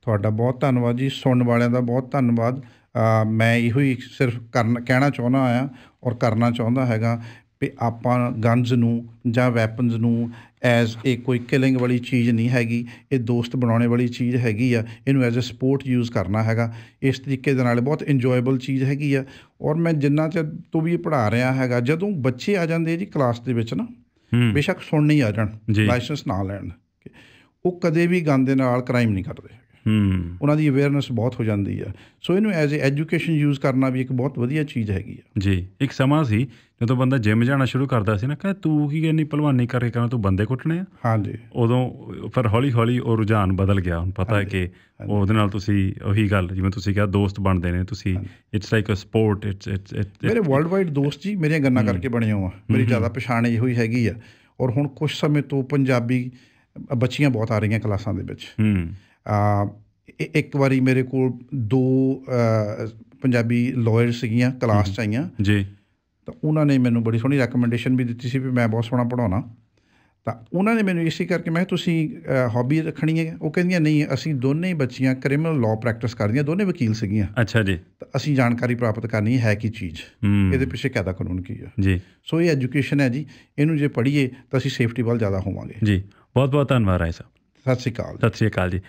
ਤੁਹਾਡਾ ਬਹੁਤ ਧੰਨਵਾਦ ਜੀ, ਸੁਣਨ ਵਾਲਿਆਂ ਦਾ ਬਹੁਤ ਧੰਨਵਾਦ। ਮੈਂ ਇਹੋ ਹੀ ਸਿਰਫ ਕਹਿਣਾ ਚਾਹੁੰਦਾ ਹਾਂ ਔਰ ਕਰਨਾ ਚਾਹੁੰਦਾ ਹੈਗਾ ਵੀ ਆਪਾਂ ਗਨਜ਼ ਨੂੰ ਜਾਂ ਵੈਪਨਸ ਨੂੰ ਐਜ਼ ਇਹ ਕੋਈ ਕਿਲਿੰਗ ਵਾਲੀ ਚੀਜ਼ ਨਹੀਂ ਹੈਗੀ, ਇਹ ਦੋਸਤ ਬਣਾਉਣੇ ਵਾਲੀ ਚੀਜ਼ ਹੈਗੀ ਆ। ਇਹਨੂੰ ਐਜ਼ ਅ ਸਪੋਰਟ ਯੂਜ਼ ਕਰਨਾ ਹੈਗਾ ਇਸ ਤਰੀਕੇ ਦੇ ਨਾਲ। ਬਹੁਤ ਇੰਜੋਏਬਲ ਚੀਜ਼ ਹੈਗੀ ਆ। ਔਰ ਮੈਂ ਜਿੰਨਾ ਚਿਰ ਤੋਂ ਵੀ ਇਹ ਪੜ੍ਹਾ ਰਿਹਾ ਹੈਗਾ, ਜਦੋਂ ਬੱਚੇ ਆ ਜਾਂਦੇ ਜੀ ਕਲਾਸ ਦੇ ਵਿੱਚ ਨਾ, ਬੇਸ਼ੱਕ ਸੁਣਨ ਹੀ ਆ ਜਾਣ, ਲਾਇਸੈਂਸ ਨਾ ਲੈਣ, ਉਹ ਕਦੇ ਵੀ ਗਨ ਦੇ ਨਾਲ ਕ੍ਰਾਈਮ ਨਹੀਂ ਕਰਦੇ। ਉਹਨਾਂ ਦੀ ਅਵੇਅਰਨੈਸ ਬਹੁਤ ਹੋ ਜਾਂਦੀ ਆ। ਸੋ ਇਹਨੂੰ ਐਜ਼ ਏ ਐਜੂਕੇਸ਼ਨ ਯੂਜ਼ ਕਰਨਾ ਵੀ ਇੱਕ ਬਹੁਤ ਵਧੀਆ ਚੀਜ਼ ਹੈਗੀ ਆ ਜੀ। ਇੱਕ ਸਮਾਂ ਸੀ ਜਦੋਂ ਬੰਦਾ ਜਿੰਮ ਜਾਣਾ ਸ਼ੁਰੂ ਕਰਦਾ ਸੀ ਨਾ, ਕਹਿੰਦਾ ਤੂੰ ਕੀ ਇੰਨੀ ਭਲਵਾਨੀ ਕਰਕੇ ਕਰਨਾ, ਤੂੰ ਬੰਦੇ ਕੁੱਟਣੇ ਆ। ਹਾਂਜੀ, ਉਦੋਂ ਫਿਰ ਹੌਲੀ ਹੌਲੀ ਉਹ ਰੁਝਾਨ ਬਦਲ ਗਿਆ। ਹੁਣ ਪਤਾ ਹੈ ਕਿ ਉਹਦੇ ਨਾਲ ਤੁਸੀਂ ਉਹੀ ਗੱਲ, ਜਿਵੇਂ ਤੁਸੀਂ ਕਿਹਾ, ਦੋਸਤ ਬਣਦੇ ਨੇ ਤੁਸੀਂ। It's like a sport. ਮੇਰੇ ਵਰਲਡ ਵਾਈਡ ਦੋਸਤ ਜੀ ਮੇਰੀਆਂ ਗੰਨਾਂ ਕਰਕੇ ਬਣੇ ਹੋ ਆ। ਮੇਰੀ ਜ਼ਿਆਦਾ ਪਛਾਣ ਇਹੋ ਹੀ ਹੈਗੀ ਆ। ਔਰ ਹੁਣ ਕੁਛ ਸਮੇਂ ਤੋਂ ਪੰਜਾਬੀ ਬੱਚੀਆਂ ਬਹੁਤ ਆ ਰਹੀਆਂ ਕਲਾਸਾਂ ਦੇ ਵਿੱਚ। ਇੱਕ ਵਾਰੀ ਮੇਰੇ ਕੋਲ 2 ਪੰਜਾਬੀ ਲਾਇਰ ਸੀਗੀਆਂ ਕਲਾਸ 'ਚ ਆਈਆਂ ਜੀ, ਤਾਂ ਉਹਨਾਂ ਨੇ ਮੈਨੂੰ ਬੜੀ ਸੋਹਣੀ ਰੈਕਮੈਂਡੇਸ਼ਨ ਵੀ ਦਿੱਤੀ ਸੀ ਵੀ ਮੈਂ ਬਹੁਤ ਸੋਹਣਾ ਪੜ੍ਹਾਉਣਾ। ਤਾਂ ਉਹਨਾਂ ਨੇ ਮੈਨੂੰ ਇਸੇ ਕਰਕੇ, ਮੈਂ ਤੁਸੀਂ ਹੌਬੀ ਰੱਖਣੀ ਹੈ? ਉਹ ਕਹਿੰਦੀਆਂ ਨਹੀਂ, ਅਸੀਂ ਦੋਨੇ ਬੱਚੀਆਂ ਕ੍ਰਿਮੀਨਲ ਲਾਅ ਪ੍ਰੈਕਟਿਸ ਕਰਦੀਆਂ, ਦੋਨੇ ਵਕੀਲ ਸੀਗੀਆਂ। ਅੱਛਾ ਜੀ। ਤਾਂ ਅਸੀਂ ਜਾਣਕਾਰੀ ਪ੍ਰਾਪਤ ਕਰਨੀ ਹੈ ਕੀ ਚੀਜ਼, ਇਹਦੇ ਪਿੱਛੇ ਕਾਇਦਾ ਕਾਨੂੰਨ ਕੀ ਆ ਜੀ। ਸੋ ਇਹ ਐਜੂਕੇਸ਼ਨ ਹੈ ਜੀ, ਇਹਨੂੰ ਜੇ ਪੜ੍ਹੀਏ ਤਾਂ ਅਸੀਂ ਸੇਫਟੀ ਵੱਲ ਜ਼ਿਆਦਾ ਹੋਵਾਂਗੇ ਜੀ। ਬਹੁਤ ਬਹੁਤ ਧੰਨਵਾਦ ਰਾਏ ਸਾਹਿਬ। ਸਤਿ ਸ਼੍ਰੀ ਅਕਾਲ। ਸਤਿ ਸ਼੍ਰੀ ਅਕਾਲ ਜੀ।